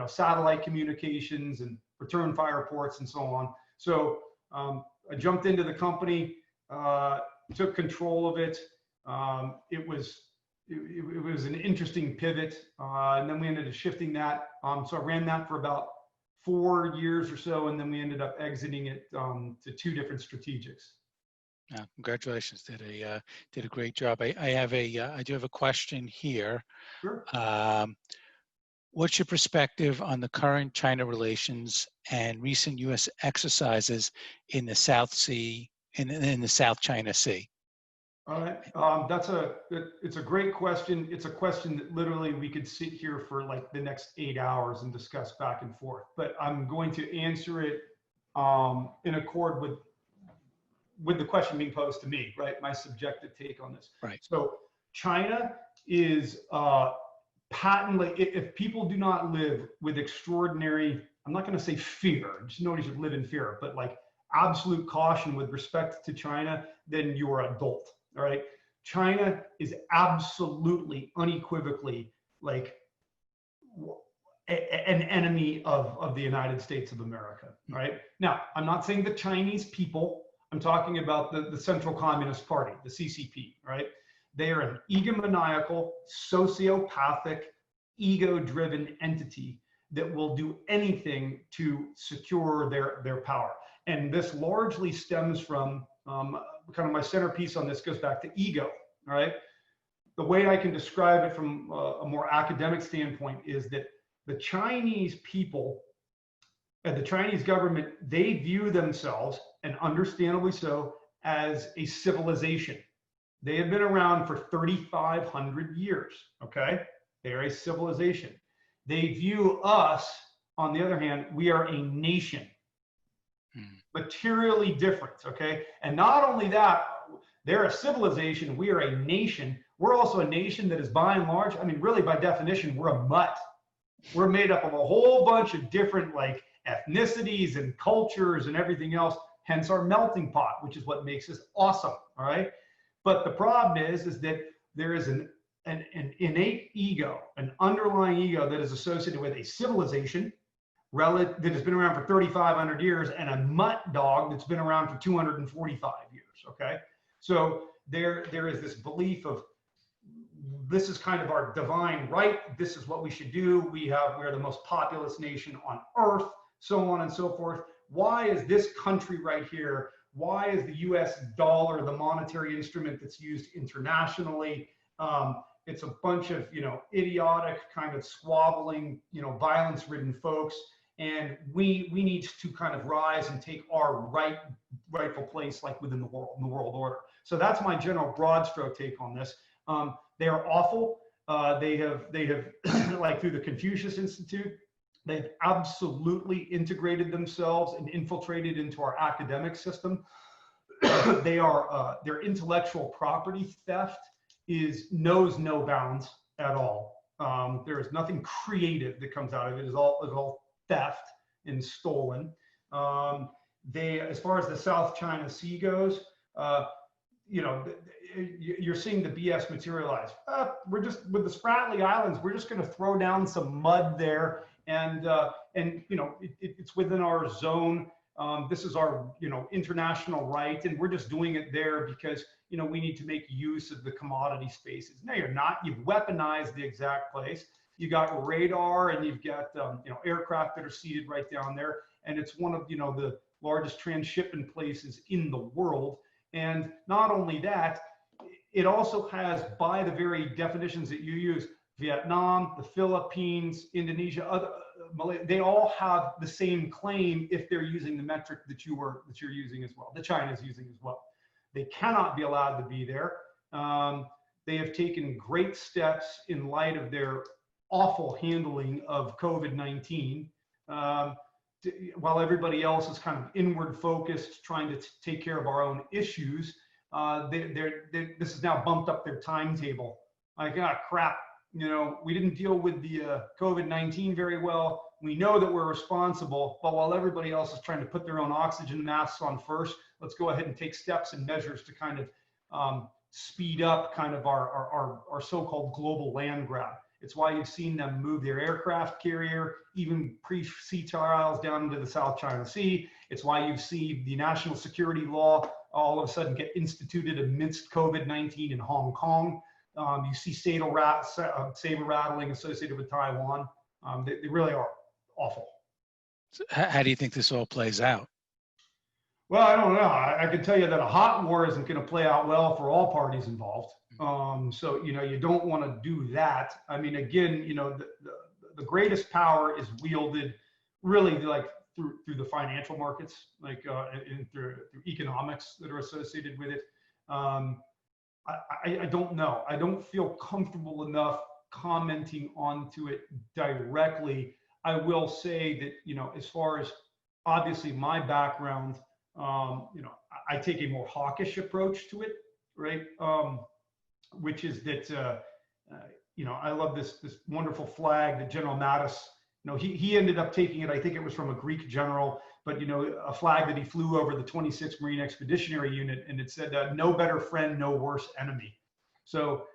satellite communications and return fire ports and so on. So I jumped into the company, took control of it. It was an interesting pivot, and then we ended up shifting that. So I ran that for about 4 years or so, and then we ended up exiting it to two different strategics. Congratulations! Did a great job. I do have a question here. Sure. What's your perspective on the current China relations and recent U.S. exercises in the South Sea, in the South China Sea? All right, it's a great question. It's a question that literally we could sit here for like the next 8 hours and discuss back and forth. But I'm going to answer it in accord with with the question being posed to me, right? My subjective take on this. Right. So China is patently, if people do not live with extraordinary, I'm not going to say fear, just nobody should live in fear, but like absolute caution with respect to China, then you're an adult. All right. China is absolutely unequivocally like an enemy of the United States of America. Right. Now, I'm not saying the Chinese people, I'm talking about the Central Communist Party, the CCP. Right. They are an egomaniacal, sociopathic, ego-driven entity that will do anything to secure their power. And this largely stems from kind of my centerpiece on this goes back to ego. All right. The way I can describe it from a more academic standpoint is that the Chinese people and the Chinese government, they view themselves, and understandably so, as a civilization. They have been around for 3,500 years. Okay. They're a civilization. They view us, on the other hand, we are a nation, materially different. Okay. And not only that, they're a civilization. We are a nation. We're also a nation that is by and large, I mean, really by definition, we're a mutt. We're made up of a whole bunch of different like ethnicities and cultures and everything else, hence our melting pot, which is what makes us awesome. All right. But the problem is that there is an innate ego, an underlying ego that is associated with a civilization that has been around for 3,500 years and a mutt dog that's been around for 245 years. Okay. So there is this belief of this is kind of our divine right. This is what we should do. We're the most populous nation on earth, so on and so forth. Why is this country right here? Why is the US dollar the monetary instrument that's used internationally? It's a bunch of, idiotic kind of squabbling, violence-ridden folks. And we need to kind of rise and take our rightful place, like within the world order. So that's my general broad stroke take on this. They are awful. They have like through the Confucius Institute, they've absolutely integrated themselves and infiltrated into our academic system. Their intellectual property theft knows no bounds at all. There is nothing creative that comes out of it. It's all theft and stolen. As far as the South China Sea goes, you're seeing the BS materialize. We're just with the Spratly Islands. We're just going to throw down some mud there, and it's within our zone. This is our international right, and we're just doing it there because we need to make use of the commodity spaces. No, you're not. You've weaponized the exact place. You got radar, and you've got aircraft that are seated right down there, and it's one of the largest transshipment places in the world. And not only that, it also has, by the very definitions that you use, Vietnam, the Philippines, Indonesia, they all have the same claim if they're using the metric that you're using as well, that China is using as well. They cannot be allowed to be there. They have taken great steps in light of their awful handling of COVID-19. While everybody else is kind of inward focused, trying to take care of our own issues, this has now bumped up their timetable. Like, crap, we didn't deal with the COVID-19 very well. We know that we're responsible, but while everybody else is trying to put their own oxygen masks on first, let's go ahead and take steps and measures to kind of speed up kind of our so-called global land grab. It's why you've seen them move their aircraft carrier, even pre-sea trials, down into the South China Sea. It's why you've seen the national security law all of a sudden get instituted amidst COVID-19 in Hong Kong. You see saber rattling associated with Taiwan. They really are awful. So how do you think this all plays out? Well, I don't know. I can tell you that a hot war isn't going to play out well for all parties involved. So, you don't want to do that. I mean, again, the greatest power is wielded really like through the financial markets, like and through economics that are associated with it. I don't know. I don't feel comfortable enough commenting onto it directly. I will say that, as far as obviously my background, I take a more hawkish approach to it, right? Which is that, I love this wonderful flag that General Mattis, he ended up taking it. I think it was from a Greek general, but a flag that he flew over the 26th Marine Expeditionary Unit, and it said, "No better friend, no worse enemy." So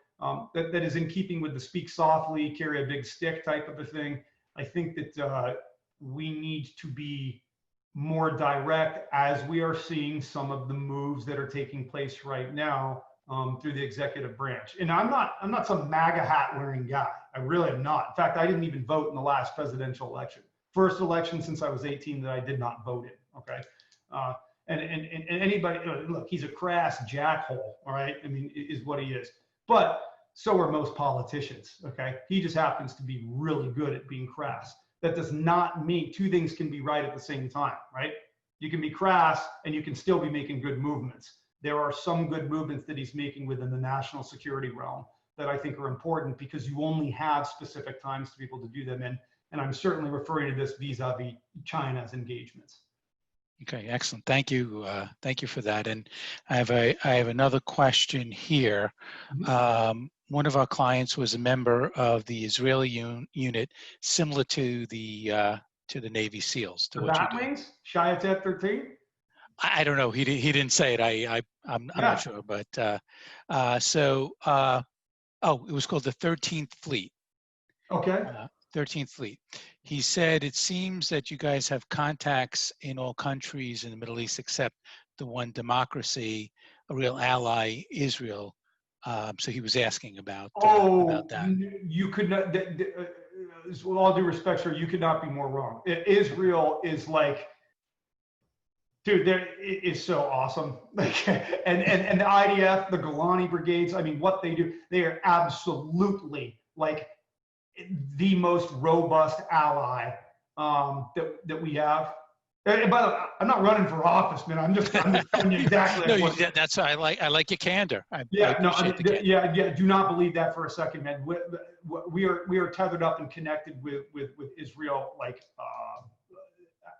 that is in keeping with the speak softly, carry a big stick type of a thing. I think that we need to be more direct, as we are seeing some of the moves that are taking place right now through the executive branch. And I'm not some MAGA hat wearing guy. I really am not. In fact, I didn't even vote in the last presidential election. First election since I was 18 that I did not vote in. Okay. And anybody, look, he's a crass jackhole. All right. I mean, is what he is. But so are most politicians. Okay. He just happens to be really good at being crass. That does not mean two things can be right at the same time, right? You can be crass and you can still be making good movements. There are some good movements that he's making within the national security realm that I think are important, because you only have specific times to be able to do them in. And I'm certainly referring to this vis-a-vis China's engagements. Okay, excellent. Thank you. Thank you for that. And I have another question here. One of our clients was a member of the Israeli unit, similar to the Navy SEALs. To the what you bat do. wings, Shayatet 13. I don't know. He didn't say it. I'm not sure. But it was called the 13th Fleet. Okay. 13th Fleet. He said, it seems that you guys have contacts in all countries in the Middle East except the one democracy, a real ally, Israel. So he was asking about that. You could not, with all due respect, sir, you could not be more wrong. Israel is like, dude, it is so awesome. and the IDF, the Golani brigades, I mean, what they do, they are absolutely like the most robust ally that we have. And by the way, I'm not running for office, man. I'm just telling you exactly. No, that's I like your candor. Do not believe that for a second, man. We are tethered up and connected with Israel, like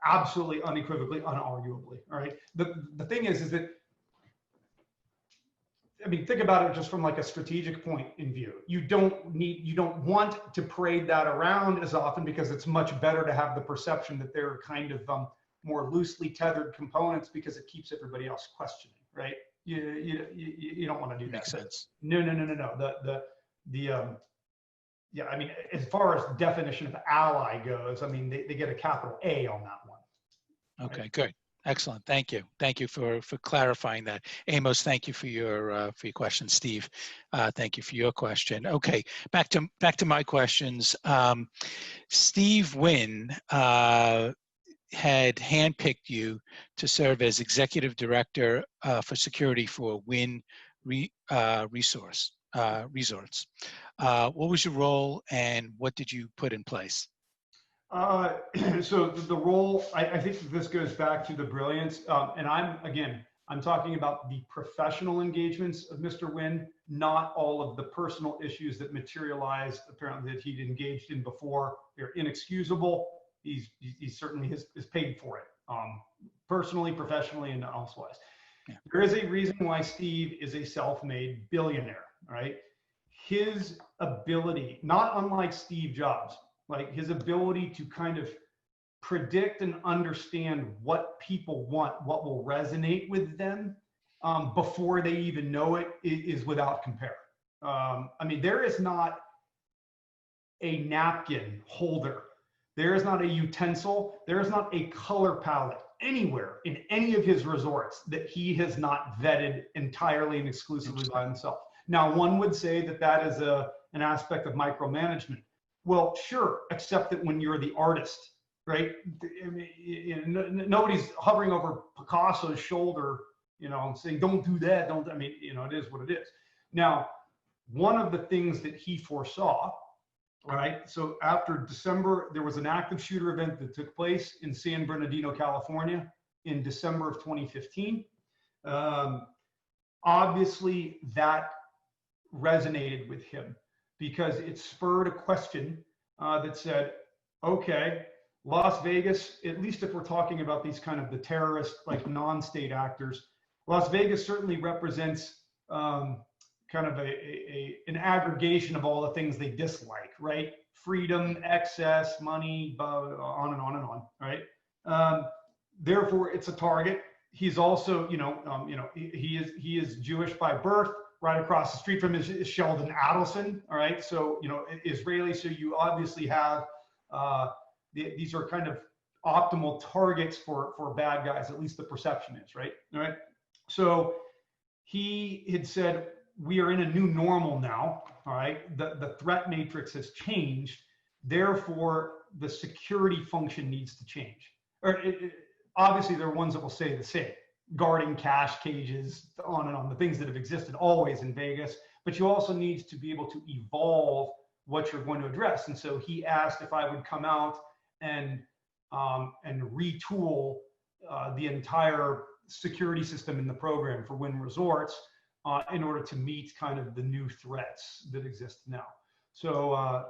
absolutely, unequivocally, unarguably. All right. The thing is that, I mean, think about it just from like a strategic point in view. You don't want to parade that around as often, because it's much better to have the perception that they're kind of more loosely tethered components, because it keeps everybody else questioning, right? You don't want to do that. Makes sense. No. I mean, as far as definition of ally goes, I mean, they get a capital A on that one. Okay, right? Good. Excellent. Thank you. Thank you for clarifying that. Amos, thank you for your question. Steve, thank you for your question. Okay, back to my questions. Steve Wynn had handpicked you to serve as executive director for security for Wynn Resorts. What was your role, and what did you put in place? So the role, I think that this goes back to the brilliance, and I'm talking about the professional engagements of Mr. Wynn, not all of the personal issues that materialized apparently that he'd engaged in before. They're inexcusable. He certainly has paid for it, personally, professionally, and elsewise. Yeah. There is a reason why Steve is a self-made billionaire, right? His ability, not unlike Steve Jobs, like his ability to kind of predict and understand what people want, what will resonate with them before they even know it, is without compare. I mean, there is not a napkin holder. There is not a utensil. There is not a color palette anywhere in any of his resorts that he has not vetted entirely and exclusively by himself. Now, one would say that that is an aspect of micromanagement. Well, sure, except that when you're the artist, right? I mean, nobody's hovering over Picasso's shoulder, saying, don't do that. Don't, I mean, it is what it is. Now, one of the things that he foresaw, right? So after December, there was an active shooter event that took place in San Bernardino, California in December of 2015. Obviously, that resonated with him, because it spurred a question that said, okay, Las Vegas, at least if we're talking about these kind of the terrorist, like non-state actors, Las Vegas certainly represents kind of an aggregation of all the things they dislike, right? Freedom, excess, money, on and on and on, right? Therefore, it's a target. He's also, he is Jewish by birth. Right across the street from him is Sheldon Adelson. All right, so Israeli. So you obviously have these are kind of optimal targets for bad guys. At least the perception is, right. All right. So he had said, we are in a new normal now. All right. The threat matrix has changed. Therefore, the security function needs to change. Obviously, there are ones that will say the same. Guarding cash cages, on and on, the things that have existed always in Vegas, but you also need to be able to evolve what you're going to address. And so he asked if I would come out and retool the entire security system in the program for Wynn Resorts in order to meet kind of the new threats that exist now. So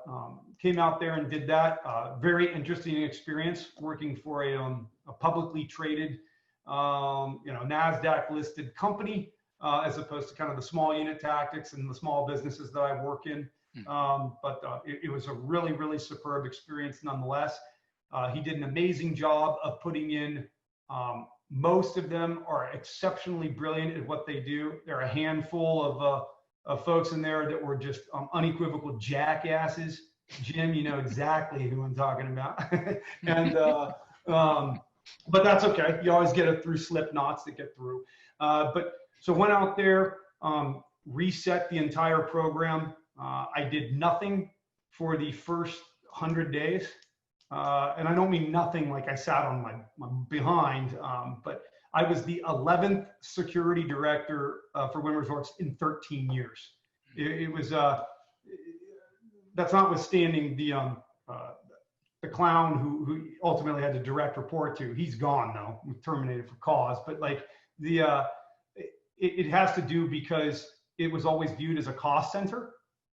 came out there and did that. Very interesting experience working for a publicly traded NASDAQ listed company, as opposed to kind of the small unit tactics and the small businesses that I work in. But it was a really, really superb experience nonetheless. He did an amazing job of putting in, most of them are exceptionally brilliant at what they do. There are a handful of folks in there that were just unequivocal jackasses. Jim, you know exactly who I'm talking about. And but that's okay. You always get it through slip knots that get through. But so went out there, reset the entire program. I did nothing for the first 100 days. And I don't mean nothing like I sat on my behind, but I was the 11th security director for Wynn Resorts in 13 years. It was, that's notwithstanding the clown who ultimately had to direct report to. He's gone now, terminated for cause. But like it has to do because it was always viewed as a cost center.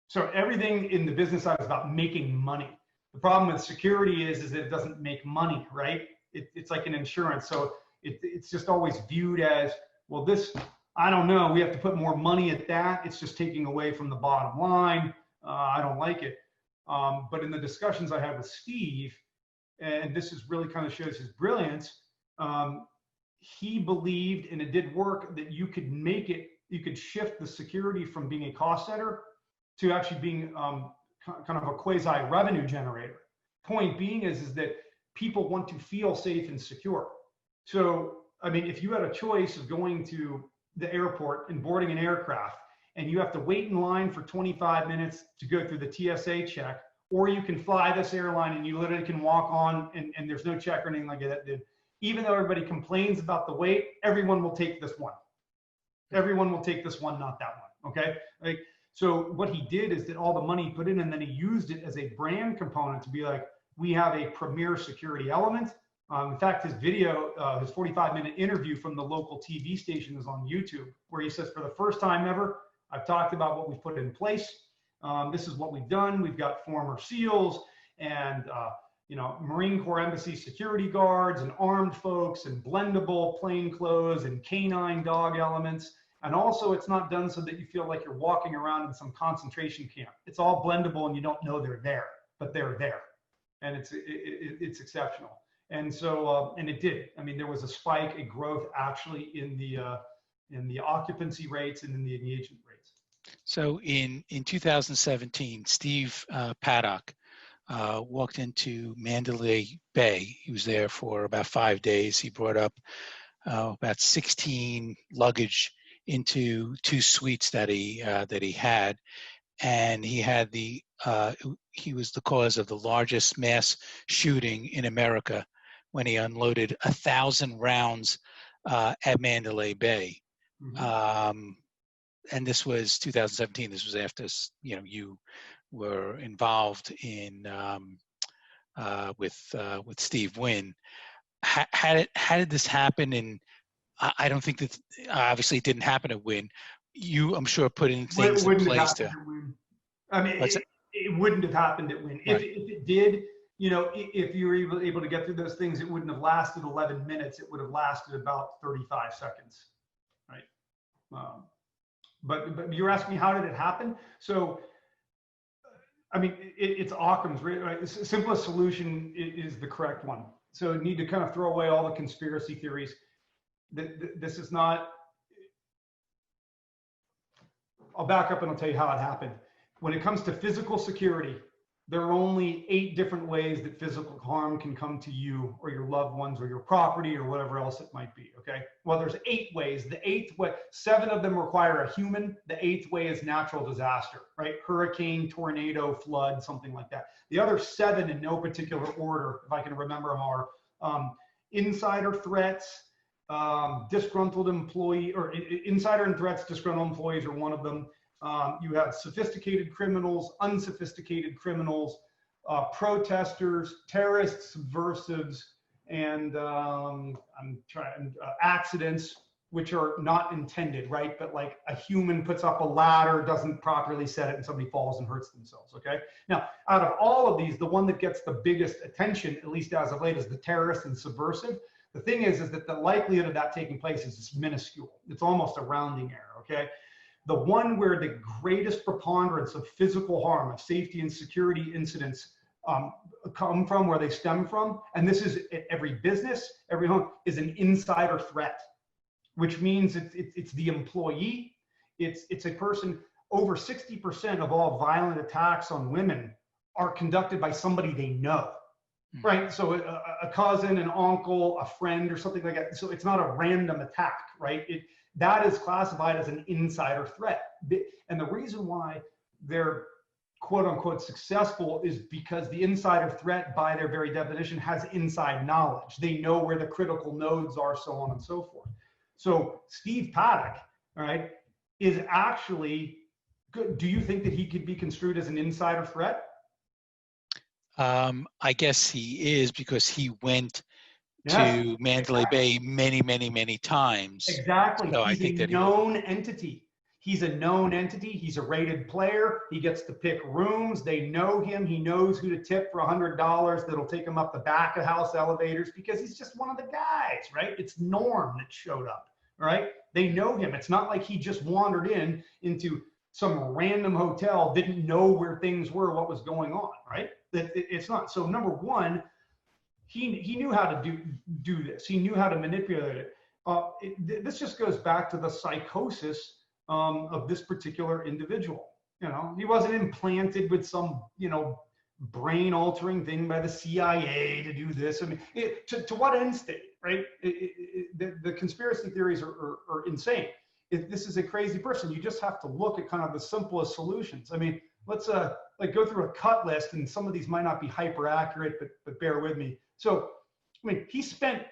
So everything in the business side is about making money. The problem with security is that it doesn't make money, right? It's like an insurance. So it's just always viewed as, well, this, I don't know, we have to put more money at that. It's just taking away from the bottom line. I don't like it. But in the discussions I had with Steve, and this is really kind of shows his brilliance, he believed, and it did work, that you could make it, you could shift the security from being a cost center to actually being kind of a quasi revenue generator. Point being is that people want to feel safe and secure. So, I mean, if you had a choice of going to the airport and boarding an aircraft, and you have to wait in line for 25 minutes to go through the TSA check, or you can fly this airline and you literally can walk on and there's no check or anything like that. Even though everybody complains about the wait, everyone will take this one. Everyone will take this one, not that one, okay? Like, so what he did is that all the money he put in, and then he used it as a brand component to be like, we have a premier security element. In fact, his video, his 45-minute interview from the local TV station is on YouTube, where he says, for the first time ever, I've talked about what we've put in place. This is what we've done. We've got former SEALs and Marine Corps Embassy security guards and armed folks and blendable plain clothes and canine dog elements. And also, it's not done so that you feel like you're walking around in some concentration camp. It's all blendable, and you don't know they're there, but they're there, and it's exceptional. And so, and it did. I mean, there was a spike, a growth actually in the occupancy rates and in the engagement rates. So in 2017, Steve Paddock walked into Mandalay Bay. He was there for about 5 days. He brought up about 16 luggage into 2 suites that he had, and he was the cause of the largest mass shooting in America when he unloaded 1,000 rounds at Mandalay Bay. Mm-hmm. And this was 2017. This was after you were involved in with Steve Wynn. How did this happen? And I don't think that obviously it didn't happen at Wynn. You, I'm sure, put in things in place to. I mean, it wouldn't have happened at Wynn. Right. If it did, if you were able to get through those things, it wouldn't have lasted 11 minutes. It would have lasted about 35 seconds. Right. But you're asking me, how did it happen? So, I mean, it's Occam's, right? The simplest solution is the correct one. So you need to kind of throw away all the conspiracy theories. This is not, I'll back up and I'll tell you how it happened. When it comes to physical security, there are only 8 different ways that physical harm can come to you or your loved ones or your property or whatever else it might be, okay? Well, there's 8 ways. The 8th way, 7 of them require a human. The 8th way is natural disaster, right? Hurricane, tornado, flood, something like that. The other 7, in no particular order, if I can remember them, are insider threats, disgruntled employee, or insider and threats, disgruntled employees are one of them. You have sophisticated criminals, unsophisticated criminals, protesters, terrorists, subversives, and accidents, which are not intended, right? But like a human puts up a ladder, doesn't properly set it, and somebody falls and hurts themselves, okay? Now, out of all of these, the one that gets the biggest attention, at least as of late, is the terrorist and subversive. The thing is that the likelihood of that taking place is just minuscule. It's almost a rounding error, okay? The one where the greatest preponderance of physical harm, of safety and security incidents come from, where they stem from, and this is at every business, every home, is an insider threat, which means it's the employee, it's a person. Over 60% of all violent attacks on women are conducted by somebody they know, right? So a cousin, an uncle, a friend, or something like that. So it's not a random attack, right? That is classified as an insider threat. And the reason why they're quote unquote successful is because the insider threat, by their very definition, has inside knowledge. They know where the critical nodes are, so on and so forth. So Steve Paddock, all right, is actually good. Do you think that he could be construed as an insider threat? I guess he is, because he went to Mandalay Bay many, many, many times. Exactly. So He's a known entity. He's a known entity. He's a rated player. He gets to pick rooms. They know him. He knows who to tip for $100 that'll take him up the back of house elevators, because he's just one of the guys, right? It's Norm that showed up, right? They know him. It's not like he just wandered into some random hotel, didn't know where things were, what was going on, right? It's not. So number one, he knew how to do this. He knew how to manipulate it. This just goes back to the psychosis of this particular individual. You know, he wasn't implanted with some, brain altering thing by the CIA to do this. I mean, to what end state, right? The conspiracy theories are insane. This is a crazy person. You just have to look at kind of the simplest solutions. I mean, let's go through a cut list, and some of these might not be hyper accurate, but bear with me. So, I mean, he spent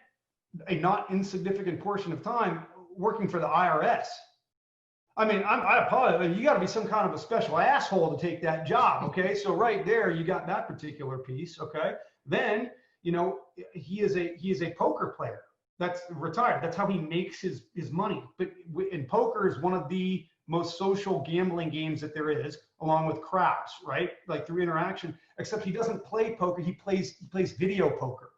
a not insignificant portion of time working for the IRS. I mean, I apologize. You got to be some kind of a special asshole to take that job. Okay, so right there, you got that particular piece. Okay, then he is a poker player. That's retired. That's how he makes his money. But in poker is one of the most social gambling games that there is, along with craps, right? Like through interaction. Except he doesn't play poker. He plays video poker.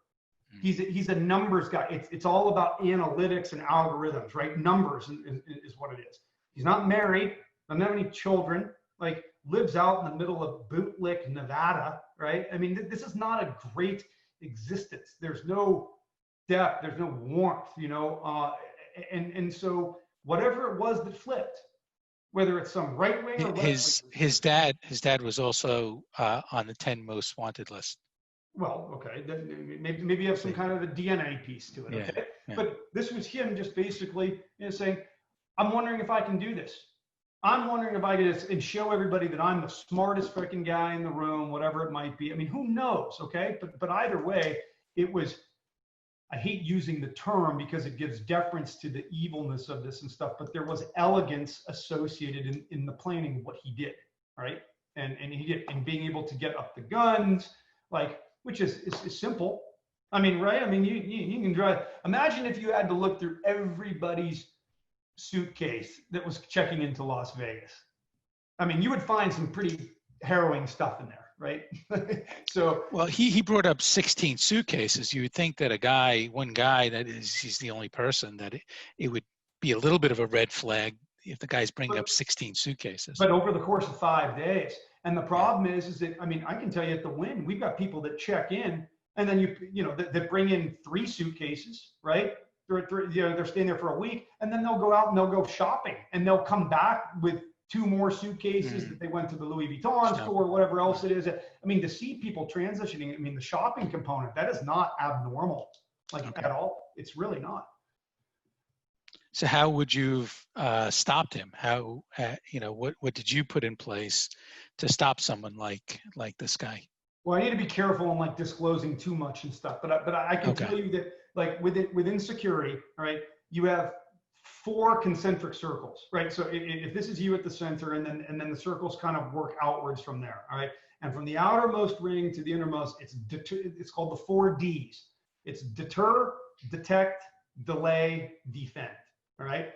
He's a numbers guy. It's all about analytics and algorithms, right? Numbers is what it is. He's not married, doesn't have any children, like lives out in the middle of Bootlick, Nevada, right? I mean, this is not a great existence. There's no depth, there's no warmth, and so whatever it was that flipped, whether it's some right wing or left wing. His dad was also on the 10 most wanted list. Well, okay, maybe you have some kind of a DNA piece to it, okay? Yeah. But this was him just basically saying, I'm wondering if I can do this. I'm wondering if I can and show everybody that I'm the smartest freaking guy in the room, whatever it might be. I mean, who knows, okay? But either way, it was, I hate using the term because it gives deference to the evilness of this and stuff, but there was elegance associated in the planning of what he did, right? And he did, and being able to get up the guns, like, which is simple. I mean, right? I mean, you can drive. Imagine if you had to look through everybody's suitcase that was checking into Las Vegas. I mean, you would find some pretty harrowing stuff in there, right? So, well, he brought up 16 suitcases. You would think that one guy he's the only person, that it would be a little bit of a red flag if the guy's bringing up 16 suitcases. But over the course of 5 days. And the problem is that, I mean, I can tell you at the Wynn, we've got people that check in and then that bring in 3 suitcases, right? They're staying there for a week, and then they'll go out and they'll go shopping, and they'll come back with 2 more suitcases that they went to the Louis Vuitton store, whatever else it is. I mean, to see people transitioning, I mean, the shopping component, that is not abnormal, at all. It's really not. So how would you have stopped him? How, what did you put in place to stop someone like this guy? Well, I need to be careful on like disclosing too much and stuff, but I can tell you that like within security, all right, you have 4 concentric circles, right? So if this is you at the center, and then the circles kind of work outwards from there, all right? And from the outermost ring to the innermost, it's called the 4 Ds. It's deter, detect, delay, defend, all right?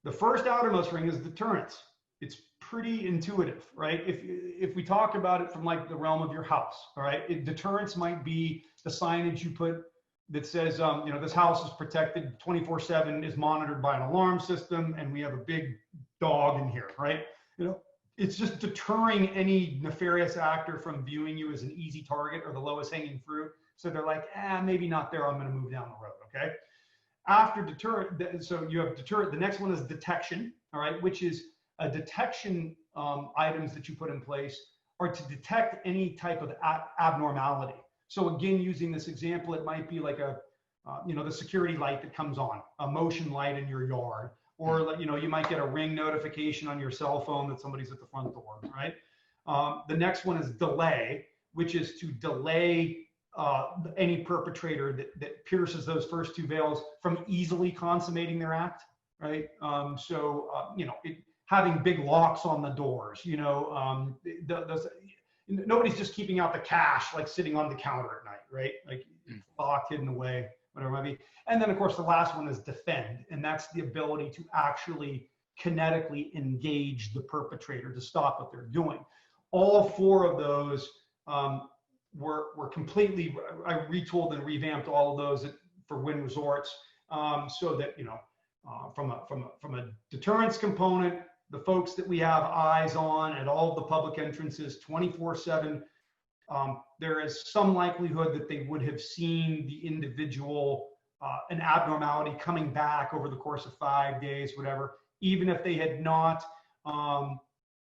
The first outermost ring is deterrence. It's pretty intuitive, right? If we talk about it from like the realm of your house, all right, deterrence might be the signage you put that says, this house is protected 24/7, is monitored by an alarm system, and we have a big dog in here, right? It's just deterring any nefarious actor from viewing you as an easy target or the lowest hanging fruit. So they're like, maybe not there. I'm going to move down the road. Okay. After deterrent, so you have deterrent. The next one is detection. All right, which is a detection items that you put in place are to detect any type of abnormality. So again, using this example, it might be like the security light that comes on, a motion light in your yard, or you might get a ring notification on your cell phone that somebody's at the front door, right? The next one is delay, which is to delay any perpetrator that pierces those first 2 veils from easily consummating their act, right? Having big locks on the doors, nobody's just keeping out the cash, like sitting on the counter at night, right? Like locked, hidden away, whatever it might be. And then of course, the last one is defend. And that's the ability to actually kinetically engage the perpetrator to stop what they're doing. All 4 of those were completely, I retooled and revamped all of those for Wynn Resorts, so that, from a deterrence component, the folks that we have eyes on at all of the public entrances 24/7, there is some likelihood that they would have seen the individual, an abnormality coming back over the course of 5 days, whatever. Even if they had not,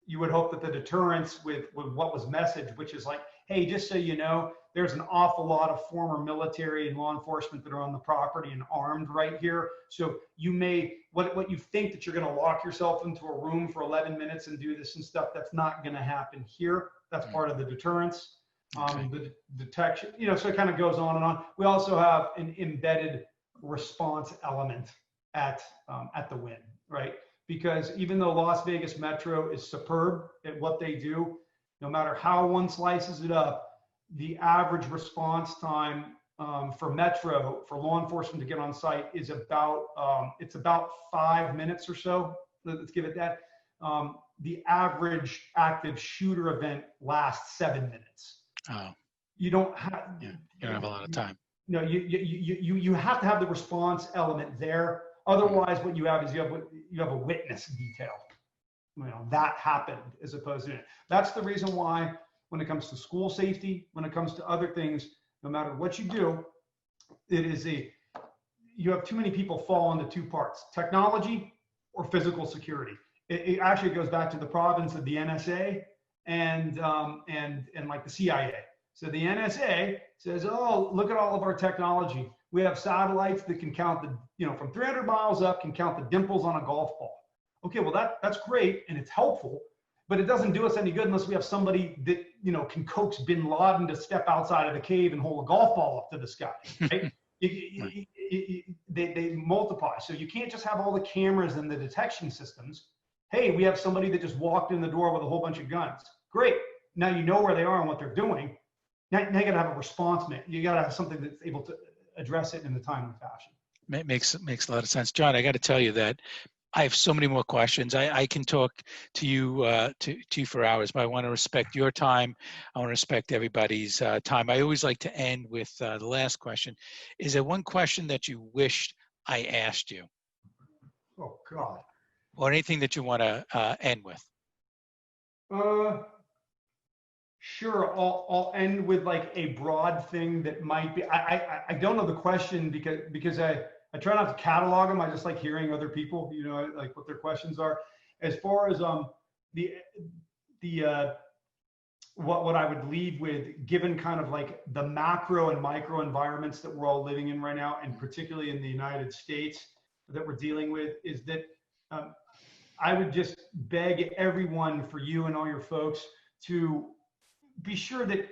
you would hope that the deterrence with what was messaged, which is like, hey, just so you know, there's an awful lot of former military and law enforcement that are on the property and armed right here. So you may, what you think that you're going to lock yourself into a room for 11 minutes and do this and stuff, that's not going to happen here. That's part of the deterrence. The detection, so it kind of goes on and on. We also have an embedded response element at the Wynn, right? Because even though Las Vegas Metro is superb at what they do, no matter how one slices it up, the average response time for Metro, for law enforcement to get on site, is it's about 5 minutes or so. Let's give it that. The average active shooter event lasts 7 minutes. Oh, you don't have a lot of time. No, you have to have the response element there. Otherwise, what you have is you have a witness detail. That happened, as opposed to that's the reason why when it comes to school safety, when it comes to other things, no matter what you do, you have too many people fall into 2 parts: technology or physical security. It actually goes back to the province of the NSA and like the CIA. So the NSA says, oh, look at all of our technology. We have satellites that can count from 300 miles up, can count the dimples on a golf ball. Okay, well that's great and it's helpful, but it doesn't do us any good unless we have somebody that can coax Bin Laden to step outside of the cave and hold a golf ball up to the sky. Right? They multiply. So you can't just have all the cameras and the detection systems. Hey, we have somebody that just walked in the door with a whole bunch of guns. Great. Now you know where they are and what they're doing. Now you got to have a response. You got to have something that's able to address it in a timely fashion. Makes a lot of sense, John. I got to tell you that I have so many more questions. I can talk to you for hours, but I want to respect your time. I want to respect everybody's time. I always like to end with the last question. Is there one question that you wished I asked you? Oh God. or anything that you want to end with. Uh, sure. I'll end with like a broad thing that might be. I don't know the question because I try not to catalog them. I just like hearing other people, you know, like what their questions are. As far as the the what I would leave with, given kind of like the macro and micro environments that we're all living in right now, and particularly in the United States that we're dealing with, is that um, I would just beg everyone, for you and all your folks, to be sure that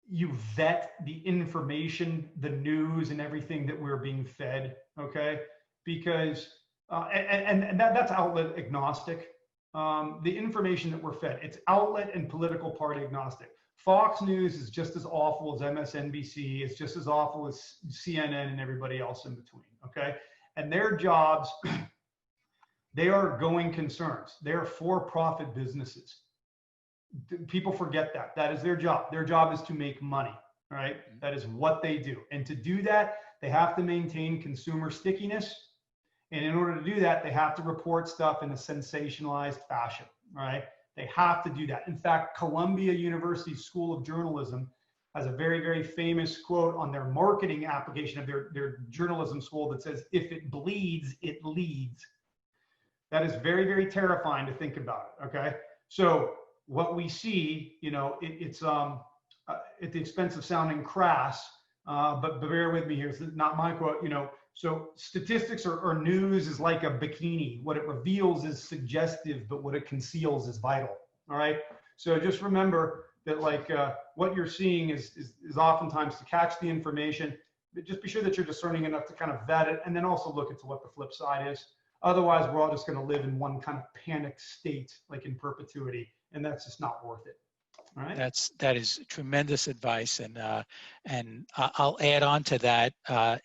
you vet the information, the news, and everything that we're being fed. Okay, because and that's outlet agnostic. The information that we're fed, it's outlet and political party agnostic. Fox News is just as awful as MSNBC. It's just as awful as CNN and everybody else in between. Okay, and their jobs, they are going concerns. They are for-profit businesses. People forget that. That is their job. Their job is to make money. All right, that is what they do. And to do that, they have to maintain consumer stickiness. And in order to do that, they have to report stuff in a sensationalized fashion, right? They have to do that. In fact, Columbia University School of Journalism has a very, very famous quote on their marketing application of their journalism school that says, "If it bleeds, it leads." That is very, very terrifying to think about it, okay? So what we see, you know, it's at the expense of sounding crass, but bear with me here, it's not my quote, you know. So statistics or news is like a bikini. What it reveals is suggestive, but what it conceals is vital. All right. So just remember that, like, what you're seeing is oftentimes to catch the information. But just be sure that you're discerning enough to kind of vet it, and then also look into what the flip side is. Otherwise, we're all just going to live in one kind of panic state, like in perpetuity, and that's just not worth it. All right. That is tremendous advice, and I'll add on to that.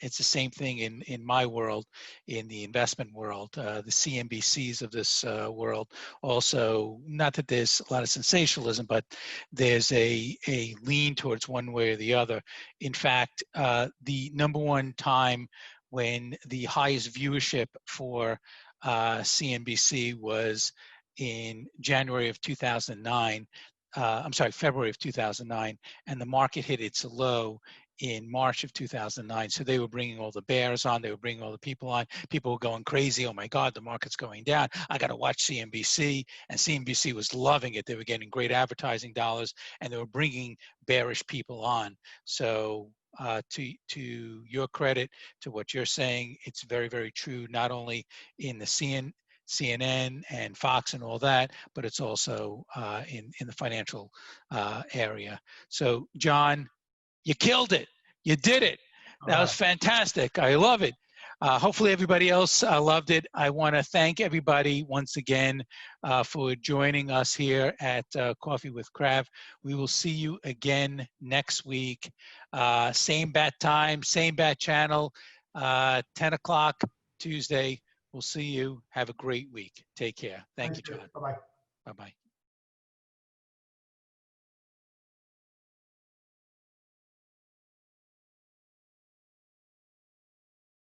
It's the same thing in my world, in the investment world. The CNBCs of this world also. Not that there's a lot of sensationalism, but there's a lean towards one way or the other. In fact, the number one time when the highest viewership for CNBC was in January of 2009. I'm sorry, February of 2009, and the market hit its low in March of 2009. So they were bringing all the bears on, they were bringing all the people on. People were going crazy. Oh my God, the market's going down. I got to watch CNBC. And CNBC was loving it. They were getting great advertising dollars, and they were bringing bearish people on. So to your credit, to what you're saying, it's very, very true, not only in the CNN and Fox and all that, but it's also in the financial area. So John, you killed it. You did it. That was fantastic. I love it. Hopefully everybody else loved it. I want to thank everybody once again for joining us here at Coffee with Krav. We will see you again next week. Same bat time, same bat channel, 10 o'clock Tuesday. We'll see you. Have a great week. Take care. Thank you, John. Bye-bye. Bye-bye.